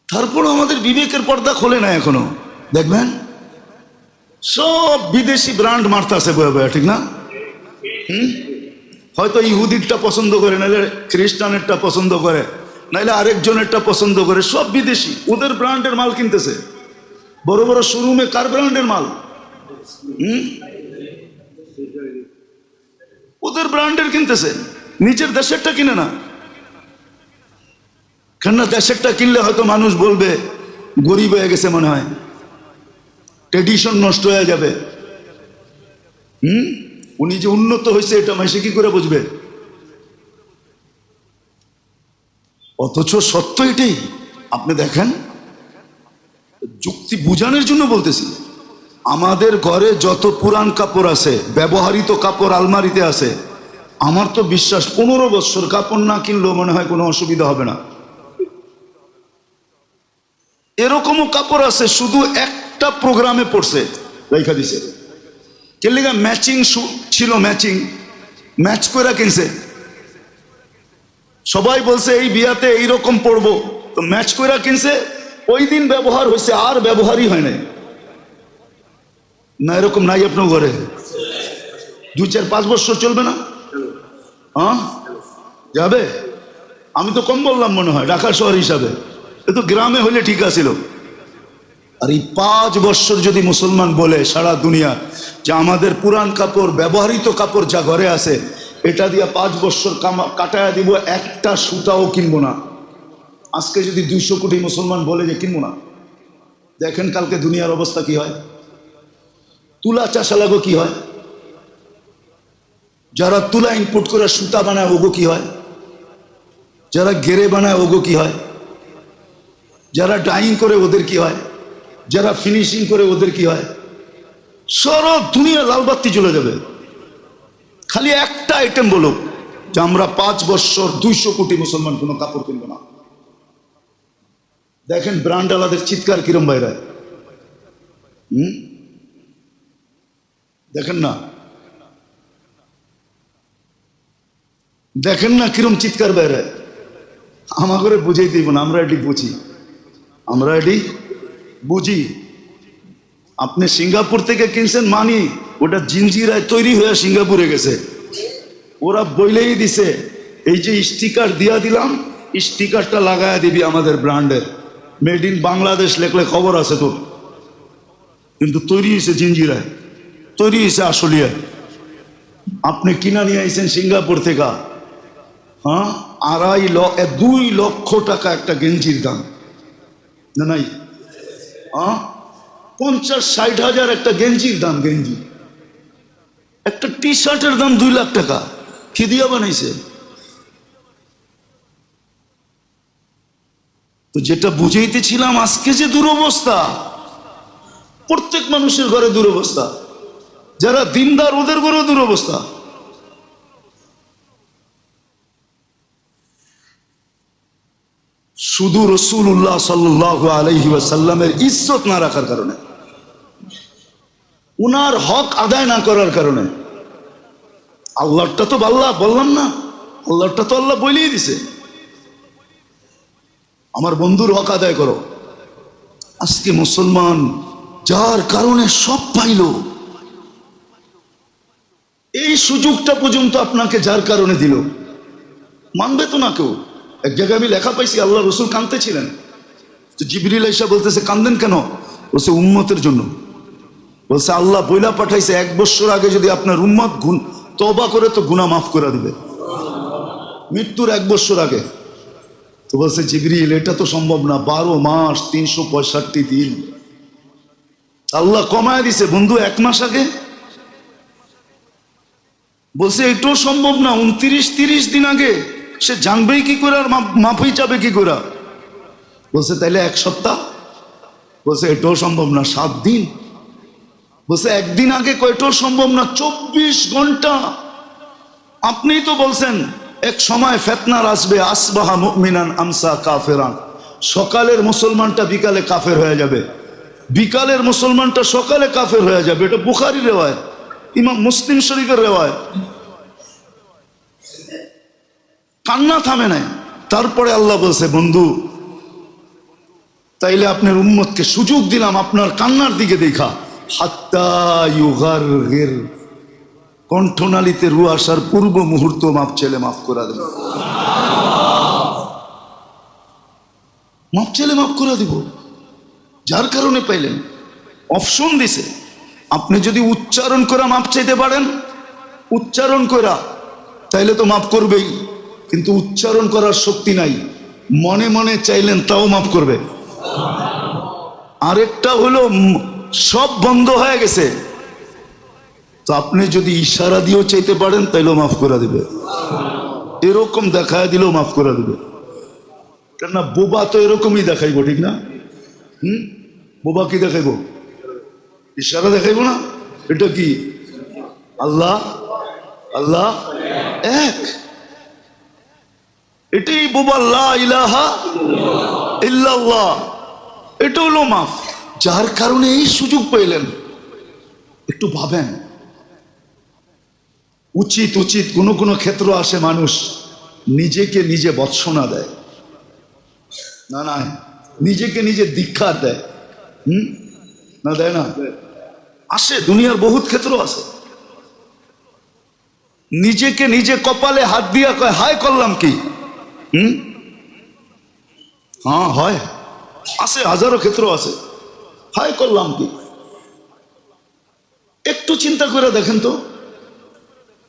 তারপর আমাদের বিবেকের পর্দা খোলে না এখনো। দেখবেন সব বিদেশি ব্র্যান্ড মারতে আছে বয়া বয়া, ঠিক না? হয়তো ইহুদিরটা পছন্দ করে, নাহলে খ্রিস্টানেরটা পছন্দ করে, নাহলে আরেকজনেরটা পছন্দ করে, সব বিদেশি। ওদের ব্র্যান্ডের মাল কিনতেছে। বড় বড় শোরুমে কার ব্র্যান্ডের মাল? ওদের ব্র্যান্ডের কিনতেছে, নিচের দেশেরটা কিনে না। কেননা দেশেরটা কিনলে হয়তো মানুষ বলবে গরিব হয়ে গেছে মনে হয়, ট্রেডিশন নষ্ট হয়ে যাবে। উনি যে উন্নত হয়েছে এটা মাসে কি করে বুঝবে? অথচ সত্য এটাই। আপনি দেখেন, যুক্তি বুঝানোর জন্য বলতেছি, আমাদের ঘরে যত পুরান কাপড় আছে, ব্যবহৃত কাপড় আলমারিতে আছে, আমার তো বিশ্বাস 15 বছর কাপড় না কিনলেও মনে হয় কোনো অসুবিধা হবে না। এরকমও কাপড় আছে শুধু একটা প্রোগ্রামে পড়ছে, রেখা দিছে। কেলিগা ম্যাচিং ছিল, ম্যাচ করে কিনছে। সবাই বলছে এই বিয়াতে এইরকম পড়বো, তো ম্যাচ করে কিনছে। ওই দিন ব্যবহার হয়েছে, আর ব্যবহারই হয় নাই। না এরকম নাই আপনার ঘরে? 2-4-5 বছর চলবে না? হ্যাঁ যাবে। আমি তো কম বললাম মনে হয় ঢাকা শহর হিসাবে, এ তো গ্রামে হইলে ঠিক আছিল। আর এই 5 বছর যদি মুসলমান বলে সারা দুনিয়া যে আমাদের পুরান কাপড়, ব্যবহৃত কাপড় যা ঘরে আছে, এটা দিয়ে 5 বছর কাটায়া দিব, একটা সুতাও কিনবো না। আজকে যদি 200 কোটি মুসলমান বলে যে কিনবো না, দেখেন কালকে দুনিয়ার অবস্থা কি হয়। তুলা চাষা লাগো কি হয়, যারা তুলা ইনপুট করে সুতা বানায় ওগো কি হয়, যারা গেরে বানায় ওগো কি হয়, যারা ডাইং করে ওদের কি হয়, যারা ফিনিশিং করে ওদের কি হয়। সারা দুনিয়া লালবাতি চলে যাবে। খালি একটা আইটেম বলো যে আমরা 5 বছর 200 কোটি মুসলমান কোনো কাপড় কিনবো না। দেখেন ব্র্যান্ড আলাদের চিৎকার কিরম বাইরে, দেখেন না, দেখেন না কিরম চিৎকার বাইরে। আমাকে বুঝাই দিব না, আমরা এটি বুঝি, আমরা এটি বুঝি। আপনি সিঙ্গাপুর থেকে কিনছেন মানি, ওটা জিঞ্জিরায় তৈরি হয়ে সিঙ্গাপুরে গেছে। ওরা বইলেই দিছে এই যে স্টিকার দিয়া দিলাম, স্টিকারটা লাগায় দিবি আমাদের ব্র্যান্ডের, মেড ইন বাংলাদেশ লেখলে খবর আছে তোর, কিন্তু তৈরি হয়েছে জিঞ্জিরায়, তৈরি হয়েছে আশুলিয়ায়। আপনি কিনা নিয়ে আইছেন সিঙ্গাপুর থেকে, হ্যাঁ 2 লক্ষ টাকা একটা গেঞ্জির দাম, না নাই? হ্যাঁ 50-60 হাজার একটা গেঞ্জির দাম, গেঞ্জি। একটা টি শার্টের দাম 2 লাখ টাকা। কি দিয়া বানাইছে? তো যেটা বুঝাইতেছিলাম, আজকে যে দুরবস্থা, প্রত্যেক মানুষের ঘরে দুরবস্থা, যারা দিনদার ওদের ঘরেও দুরবস্থা। শুধু রাসূলুল্লাহ সাল্লাল্লাহু আলাইহি ওয়াসাল্লামের ইজ্জত না রাখার কারণে, উনার হক আদায় না করার কারণে। আল্লাহটা তো আল্লাহ বললাম না, আল্লাহটা তো আল্লাহ বলেই দিছে, আমার বন্ধুর হক আদায় করো। আজকে মুসলমান যার কারণে সব পাইল, এই সুযোগটা পর্যন্ত আপনাকে যার কারণে দিল, মানবে তো না কেউ। এক জায়গায় আমি লেখা পাইছি, আল্লাহ রসুল কাঁদতেছিলেন, তো জিবরিল আইসা বলতেছে কান্দেন কেন? বলছে উম্মতের জন্য। বলছে আল্লাহ বইলা পাঠাইছে 1 বছর আগে যদি আপনার উম্মত তওবা করে তো গুনাহ মাফ করে দিবে, মৃত্যুর 1 বছর আগে। তো বলছে জিবরিল এটা তো সম্ভব না, 12 মাস 365 দিন। আল্লাহ কমায় দিছে বন্ধু 1 মাস আগে। বলছে এটাও সম্ভব না, 29-30 দিন আগে। সে জানবেই কি করে আর মাফই যাবে কি করে? বলছে তাইলে 1 সপ্তাহ। বলছে এটাও সম্ভব না, 7 দিন। বলছে 1 দিন আগে, কয়টাও সম্ভব না, 24 ঘন্টা। আপনিই তো বলছেন এক সময় ফিতনার আসবে, আসবাহা মুমিনান আমসা কাফেরান, সকালের মুসলমানটা বিকালে কাফের হয়ে যাবে, বিকালের মুসলমানটা সকালে কাফের হয়ে যাবে। এটা বুখারীর রিওয়ায়াত, ইমাম মুসলিম শরীফের রিওয়ায়াত। কান্না থামে নাই। তারপরে আল্লাহ বলছে বন্ধু তাইলে আপনার উম্মতকে সুযোগ দিলাম আপনার কান্নার দিকে দেখা, হাত্তা ইউগারগির, কণ্ঠনালীতে রু আসার পূর্ব মুহূর্ত মাপ চেলে মাফ করে দেব, মাপ চেলে মাফ করে দিব। যার কারণে পাইলেন, অপশন দিছে, আপনি যদি উচ্চারণ করে মাপ চাইতে পারেন, উচ্চারণ করা, তাইলে তো মাফ করবেই। কিন্তু উচ্চারণ করার শক্তি নাই, মনে মনে চাইলেন তাও মাফ করবে। আরেকটা হলো সব বন্ধ হয়ে গেছে, তো আপনি যদি ইশারা দিয়েও চাইতে পারেন তাইলেও মাফ করে দিবে, এরকম দেখায় দিলেও মাফ করে দিবে। কেন বোবা তো এরকমই দেখাইবো, ঠিক না? বোবা কি দেখাইবো? ইশারা দেখাইবো না? এটা কি? আল্লাহ আল্লাহ এক, এটাই বোবা, লা ইলাহা ইল্লাল্লাহ, এটা হলো মাফ। যার কারণে এই সুযোগ পেলেন, একটু ভাবেন। উচিত উচিত কোনো কোনো ক্ষেত্র আসে মানুষ নিজেকে নিজে বৎসনা দেয়, না না নিজেকে নিজে দীক্ষা দেয়, না দেয় না? আসে, দুনিয়ার বহুত ক্ষেত্র আছে। নিজেকে নিজে কপালে হাত দিয়া কয় হায় করলাম কি? হ্যাঁ হয়, আছে, হাজারো ক্ষেত্র আছে। হায় করলাম কি? একটু চিন্তা করে দেখেন তো,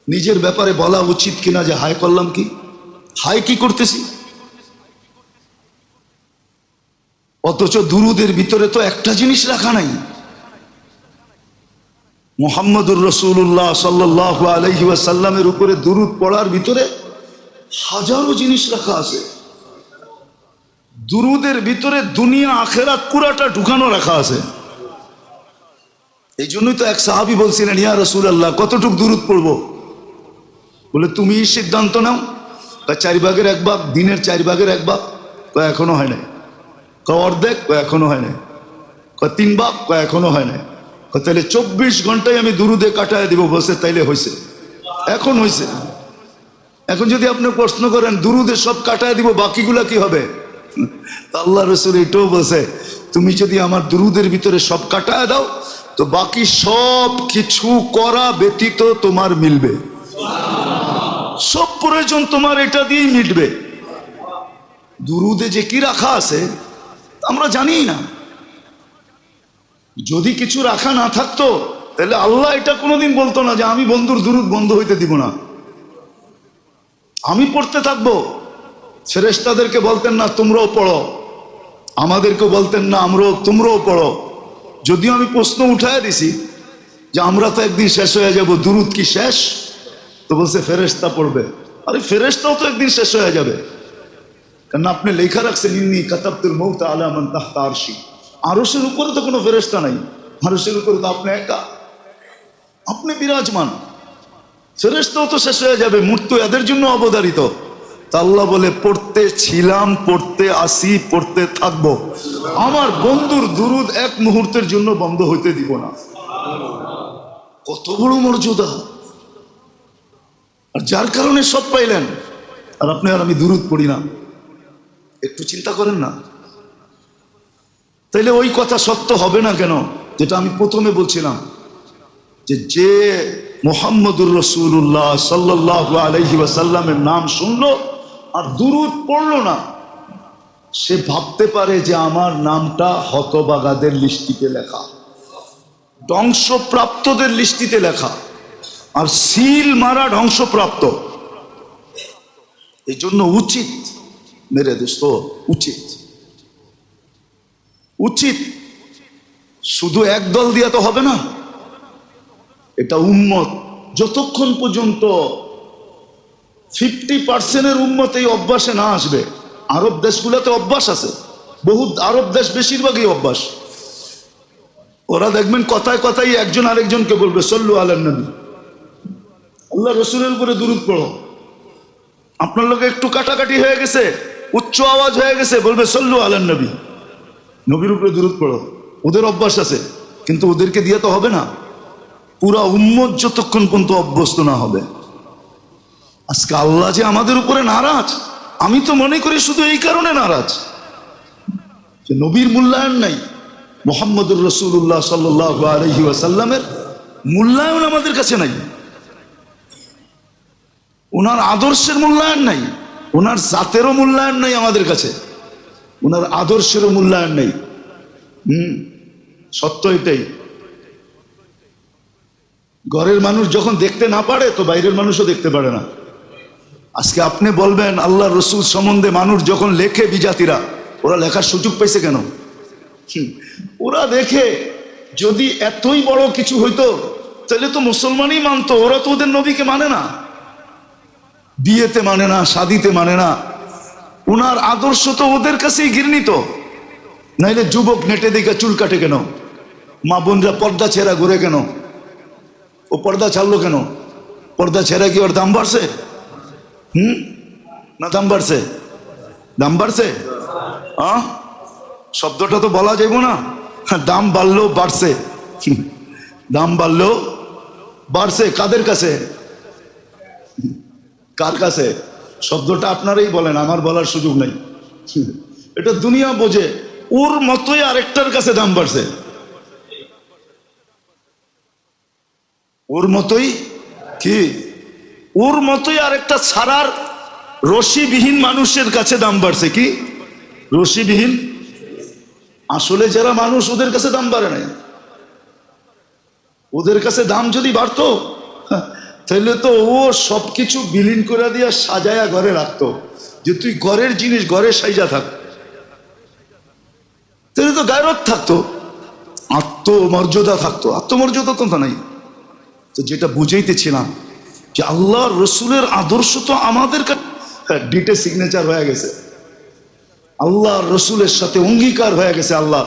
নিজের ব্যাপারে বলা উচিত কিনা যে হায় করলাম কি, হায় কি করতেছি। অথচ দুরুদের ভিতরে তো একটা জিনিস রাখা নাই, মুহাম্মদুর রাসূলুল্লাহ সাল্লাল্লাহু আলাইহি ওয়াসাল্লামের উপরে দুরুদ পড়ার ভিতরে হাজারো জিনিস রাখা আছে। দুরুদের ভিতরে দুনিয়া আখেরাত পুরাটা ঢুকানো রাখা আছে। এই জন্যই তো এক সাহাবী বলছিলেন, ইয়া রাসূলুল্লাহ কতটুক দুরুদ পড়বো? বলে তুমি সিদ্ধান্ত নাও। 4 ভাগের 1 ভাগ, দিনের 4 ভাগের 1 ভাগ। এখনো হয় নাই। অর্ধেক, এখনো হয় নাই। 3 ভাগ, এখনো হয় নাই। তাহলে 24 ঘন্টায় আমি দুরুদে কাটায় দিব। বলছে তাইলে হয়েছে, এখন হয়েছে। এখন যদি আপনি প্রশ্ন করেন দুরুদে সব কাটায় দিব, বাকিগুলা কি হবে? আল্লাহ রাসূল এটাও বলছে, তুমি যদি আমার দুরুদের ভিতরে সব কাটায় দাও, তো বাকি সব কিছু করা ব্যতীত তোমার মিলবে, সব প্রয়োজন তোমার এটা দিয়েই মিটবে। দুরুদে যে কি রাখা আছে, আমরা জানি না। যদি কিছু রাখা না থাকতো তাহলে আল্লাহ এটা কোনোদিন বলতো না যে আমি বন্ধুর দুরূদ বন্ধ হইতে দিব না, আমি পড়তে থাকবো। ফেরেশতাদেরকে বলতেন না তোমরাও পড়ো, আমাদেরকে বলতেন না তোমরাও পড়ো। যদিও আমি প্রশ্ন উঠায় দিছি যে আমরা তো একদিন শেষ হয়ে যাব, দুরূদ কি শেষ? তো বলছে ফেরেশতা পড়বে। আরে ফেরেশতাও তো একদিন শেষ হয়ে যাবে, কারণ আপনি লেখা রাখছেন ইন্নী কাতাবতুল মৌত আলা মান তাহতা আরশি। আরশের উপরে তো কোনো ফেরেশতা নাই, আরশের উপরে তো আপনি একা, আপনি বিরাজমান। ফেরেশতাও তো শেষ হয়ে যাবে, মৃত্যু এদের জন্য অবধারিত। তা আল্লাহ বলে পড়তে ছিলাম, পড়তে আসি, পড়তে থাকবো। আমার বন্ধুর দুরূদ এক মুহূর্তের জন্য বন্ধ হইতে দিব না। কত বড় মর্যাদা! আর যার কারণে সব পাইলেন, আর আপনি আর আমি দুরূদ পড়ি না। একটু চিন্তা করেন না, তাইলে ওই কথা সত্য হবে না কেন যেটা আমি প্রথমে বলছিলাম, যে মুহাম্মদুর রাসূলুল্লাহ সাল্লাল্লাহু আলাইহি ওয়াসাল্লামের নাম শুনলো আর দুরূদ পড়লো না, সে ভাবতে পারে যে আমার নামটা হতবাগাদের লিস্টিতে লেখা, ধ্বংসপ্রাপ্তদের লিস্টিতে লেখা, আর সিল মারা ধ্বংসপ্রাপ্ত। এই জন্য উচিত মেরে দোস্ত, উচিত শুধু একদল দিয়া তো হবে না। এটা উম্মত, যতক্ষণ পর্যন্ত 50% উম্মত এই অভ্যাসে না আসবে। আরব দেশগুলোতে অভ্যাস আছে, বহু আরব দেশ বেশিরভাগই অভ্যাস। ওরা দেখবেন কথায় কথায় একজন আরেকজনকে বলবে সল্লু আলান নবী, আল্লাহ রসুলের উপরে দুরূদ পড়ো। আপনার লোকে একটু কাটাকাটি হয়ে গেছে, উচ্চ আওয়াজ হয়ে গেছে, বলবে সল্লু আলান নবী, নবীর উপরে দুরূদ পড়ো। ওদের অভ্যাস আছে, কিন্তু ওদেরকে দিয়ে তো হবে না। পুরা উম্মত যতক্ষণ পর্যন্ত অভ্যস্ত না হবে। আজকে আল্লাহ যে আমাদের উপরে নারাজ, আমি তো মনে করি শুধু এই কারণে নারাজ যে নবীর মূল্যায়ন নাই, মুহাম্মদুর রাসূলুল্লাহ সাল্লাল্লাহু আলাইহি ওয়াসাল্লামের মূল্যায়ন আমাদের কাছে নাই, ওনার আদর্শের মূল্যায়ন নাই, ওনার জাতেরও মূল্যায়ন নাই আমাদের কাছে, ওনার আদর্শেরও মূল্যায়ন নেই। সত্য এটাই। ঘরের মানুষ যখন দেখতে না পারে তো বাইরের মানুষও দেখতে পারে না। আজকে আপনি বলবেন আল্লাহ রসুল সম্বন্ধে মানুষ যখন লেখে, বিজাতিরা, ওরা লেখার সুযোগ পাইছে কেন? ওরা দেখে যদি এতই বড় কিছু হইতো তাহলে তো মুসলমানই মানতো। ওরা তো ওদের নবীকে মানে না, বিয়েতে মানে না, শাদিতে মানে না। ওনার আদর্শ তো ওদের কাছেই ঘৃণিত। নাইলে যুবক নেটে দেখে চুল কাটে কেন? মা বোনরা পর্দা ছেঁড়া ঘুরে কেন? ও পর্দা ছাড়লো কেন? পর্দা ছেঁড়া কি ওর দাম বাড়ছে? না দাম বাড়ছে? দাম বাড়ছে? শব্দটা তো বলা যাইব না। দাম বাড়লেও বাড়ছে, দাম বাড়লেও বাড়ছে। কাদের কাছে? কার কাছে? শব্দটা আপনারাই বলেন, আমার বলার সুযোগ নেই। এটা দুনিয়া বোঝে। ওর মতোই আরেকটার কাছে দাম বাড়ছে, ওর মতোই কি, ওর মতোই আরেকটা ছাড়ার রশিবিহীন মানুষের কাছে দাম বাড়ছে। কি রশিবিহীন? আসলে যারা মানুষ, ওদের কাছে দাম বাড়ে নাই। ওদের কাছে দাম যদি বাড়তো তাহলে তো ও সবকিছু বিলীন করে দিয়া সাজায়া ঘরে রাখতো, যে তুই ঘরের জিনিস ঘরে সাইজা থাক। তাহলে তো গায়রত থাকতো, আত্মমর্যাদা থাকতো। আত্মমর্যাদা তো নাই। তো যেটা বুঝাইতেছিলাম যে আল্লাহ রসুলের আদর্শ তো আমাদের ডিটে সিগনেচার হয়ে গেছে, আল্লাহ রসুলের সাথে অঙ্গীকার হয়ে গেছে আল্লাহ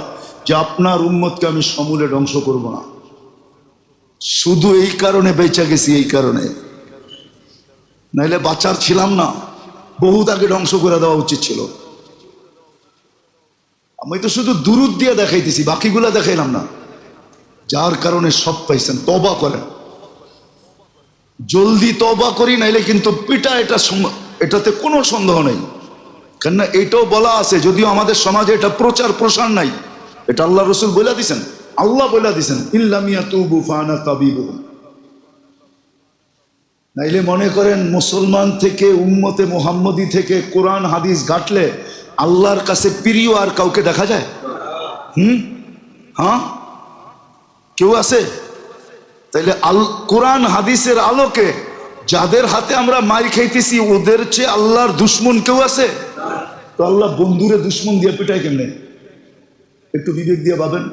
যে আপনার উম্মতকে আমি সমূলে ধ্বংস করব না। শুধু এই কারণে বেঁচে গেছি, এই কারণে, নাইলে বাঁচার ছিলাম না, বহুত আগে ধ্বংস করে দেওয়া উচিত ছিল। আমি তো শুধু দুরূদ দিয়ে দেখাইতেছি, বাকিগুলা দেখাইলাম না। যার কারণে সব পাইছেন। তওবা করেন, জলদি তওবা করি, নাইলে কিন্তু পিটা। এটাতে কোনো সন্দেহ নেই। কেননা এটাও বলা আছে, যদিও আমাদের সমাজে এটা প্রচার প্রসার নাই, এটা আল্লাহ রসুল বলে দিছেন, আল্লাহ বলে দিছেন ইল্লাম ইয়াতুবু ফাআনা তাবিবুহুম। নাইলে মনে করেন মুসলমান থেকে, উম্মতে মুহাম্মদী থেকে কোরআন হাদিস ঘাটলে আল্লাহর কাছে প্রিয় আর কাউকে দেখা যায়? হ্যাঁ, কেউ আছে? তাইলে কোরআন হাদিসের আলোকে যাদের হাতে আমরা মার খাইতেছি ওদের চেয়ে আল্লাহর দুশ্মন কেউ আছে? তো আল্লাহ বন্ধুরে দুশ্মন দিয়ে পিটায় কেমনে? একটু বিবেক দিয়ে ভাবেন।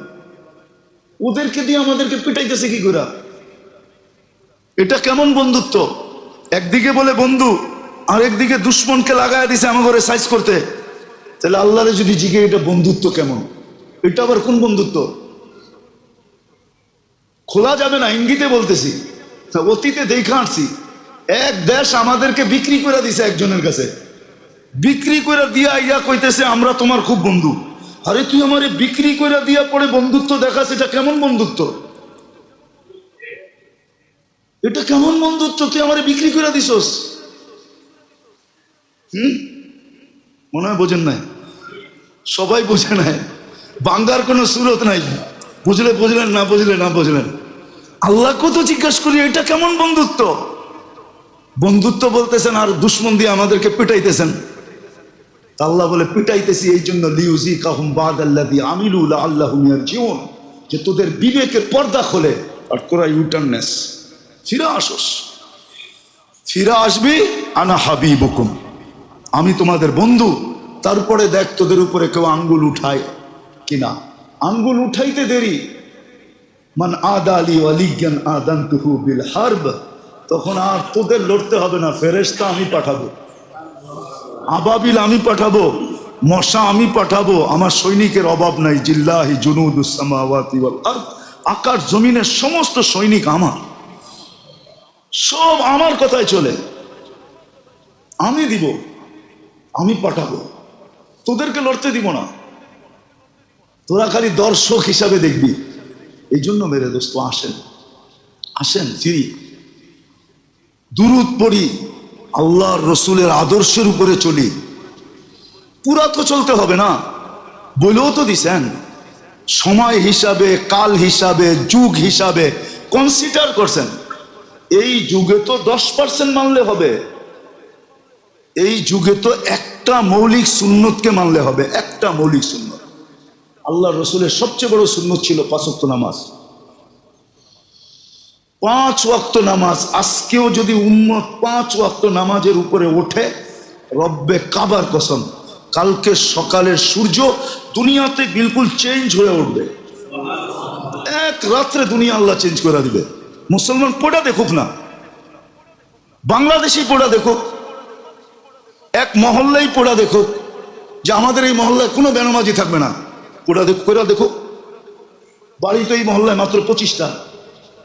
ওদেরকে দিয়ে আমাদেরকে পিটাইতেছে কি করে? এটা কেমন বন্ধুত্ব? একদিকে বলে বন্ধু, আর একদিকে দুশ্মনকে লাগায় দিছে আমার ঘরে সাইজ করতে। তাহলে আল্লাহরে যদি জিগে এটা বন্ধুত্ব কেমন? এটা আবার কোন বন্ধুত্ব? খোলা যাবে না, ইঙ্গিতে বলতেছি। অতীতে দেখা আসছি, এক দেশ আমাদেরকে বিক্রি করে দিছে একজনের কাছে। বিক্রি করে দিয়া ইয়া কইতেছে আমরা তোমার খুব বন্ধু। আরে তুই আমারে বিক্রি করে দিয়া পরে বন্ধুত্ব দেখাস, এটা কেমন বন্ধুত্ব? এটা কেমন বন্ধুত্ব? তুই আমারে বিক্রি করে দিছস। মনে হয় বোঝেন নাই, সবাই বোঝে নাই, বাংলার কোনো সুরত নাই। বুঝলে বুঝলেন, না বুঝলে না বুঝলেন। আল্লাহ কত জিজ্ঞাসা করি এটা কেমন বন্ধুত্ব? বন্ধুত্ব বলতেছেন আর দুশ্মন দিয়ে আমাদেরকে পিটাইতেছেন। আল্লাহ বলে পিটাইতেছি এই জন্য লিউযিকাহুম বাদাল্লাযী আমিলু লাআল্লাহুম ইয়ারজিউন, যে তোদের বিবেকের পর্দা খোলে আর তোরা ইউটার্ন নেস, ফিরে আসস। ফিরে আসবি, আনা হাবিবুকুম, আমি তোমাদের বন্ধু। তারপরে দেখ তোদের উপরে কেউ আঙ্গুল উঠায় কিনা। আঙ্গুল উঠাইতে দেরি, মান আদালি ওয়ালিয়ান আদানতুহু বিল হারব, তখন আর তোদের লড়তে হবে না। ফেরেশতা আমি পাঠাবো, আবাবিল আমি পাঠাবো, মশা আমি পাঠাবো। আমার সৈনিকের অভাব নাই। জিল্লাহি জুনুদুস সামাওয়াতি ওয়াল আরদ, আকাশ জমিনের সমস্ত সৈনিক আমার, সব আমার কথায় চলে। আমি দিব, আমি পাঠাবো, তোদেরকে লড়তে দিব না। তোরা খালি দর্শক হিসাবে দেখবি। এই জন্য মেরে দোস্ত আসেন, আসেন ফিরি, দুরূদ পড়ি, আল্লাহর রসুলের আদর্শের উপরে চলি। পুরা তো চলতে হবে না, বলেও তো দিছেন সময় হিসাবে, কাল হিসাবে, যুগ হিসাবে কনসিডার করছেন। এই যুগে তো 10% মানলে হবে। এই যুগে তো একটা মৌলিক সুন্নতকে মানলে হবে, একটা মৌলিক সুন্নত। আল্লাহ রসুলের সবচেয়ে বড় সুন্নত ছিল 5 ওয়াক্ত নামাজ। 5 ওয়াক্ত নামাজ। আজকেও যদি উম্মত 5 ওয়াক্ত নামাজের উপরে ওঠে, রব্বে কাবার কসম, কালকে সকালের সূর্য দুনিয়াতে বিলকুল চেঞ্জ হয়ে উঠবে। এক রাত্রে দুনিয়া আল্লাহ চেঞ্জ করে দিবে। মুসলমান পড়া দেখুক না, বাংলাদেশি পড়া দেখুক, এক মহল্লাই পড়া দেখুক, যে আমাদের এই মহল্লায় কোনো বেনামাজি থাকবে না। পড়া দেখুক। বাড়ি তো এই মহল্লায় মাত্র 25টা,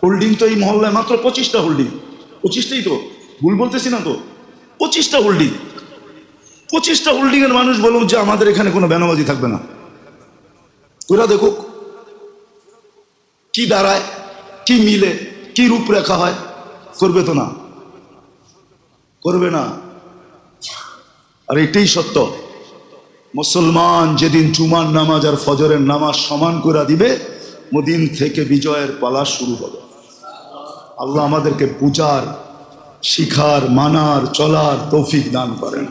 হোল্ডিং তো এই মহল্লায় মাত্র 25টা হোল্ডিং। 25টাই তো, ভুল বলতেছি না তো? 25টা হোল্ডিং। 25টা হোল্ডিং এর মানুষ বলুন যে আমাদের এখানে কোনো বেনামাজি থাকবে না। ওরা দেখুক কি দাঁড়ায়, কি মিলে, কি রূপরেখা হয়। করবে তো না, করবে না। আর এটাই সত্য। মুসলমান যেদিন জুমার নামাজ আর ফজরের নামাজ সমান করে দিবে, ওদিন থেকে বিজয়ের পালা শুরু হবে। আল্লাহ আমাদেরকে বুঝার, শিখার, মানার, চলার তৌফিক দান করেন।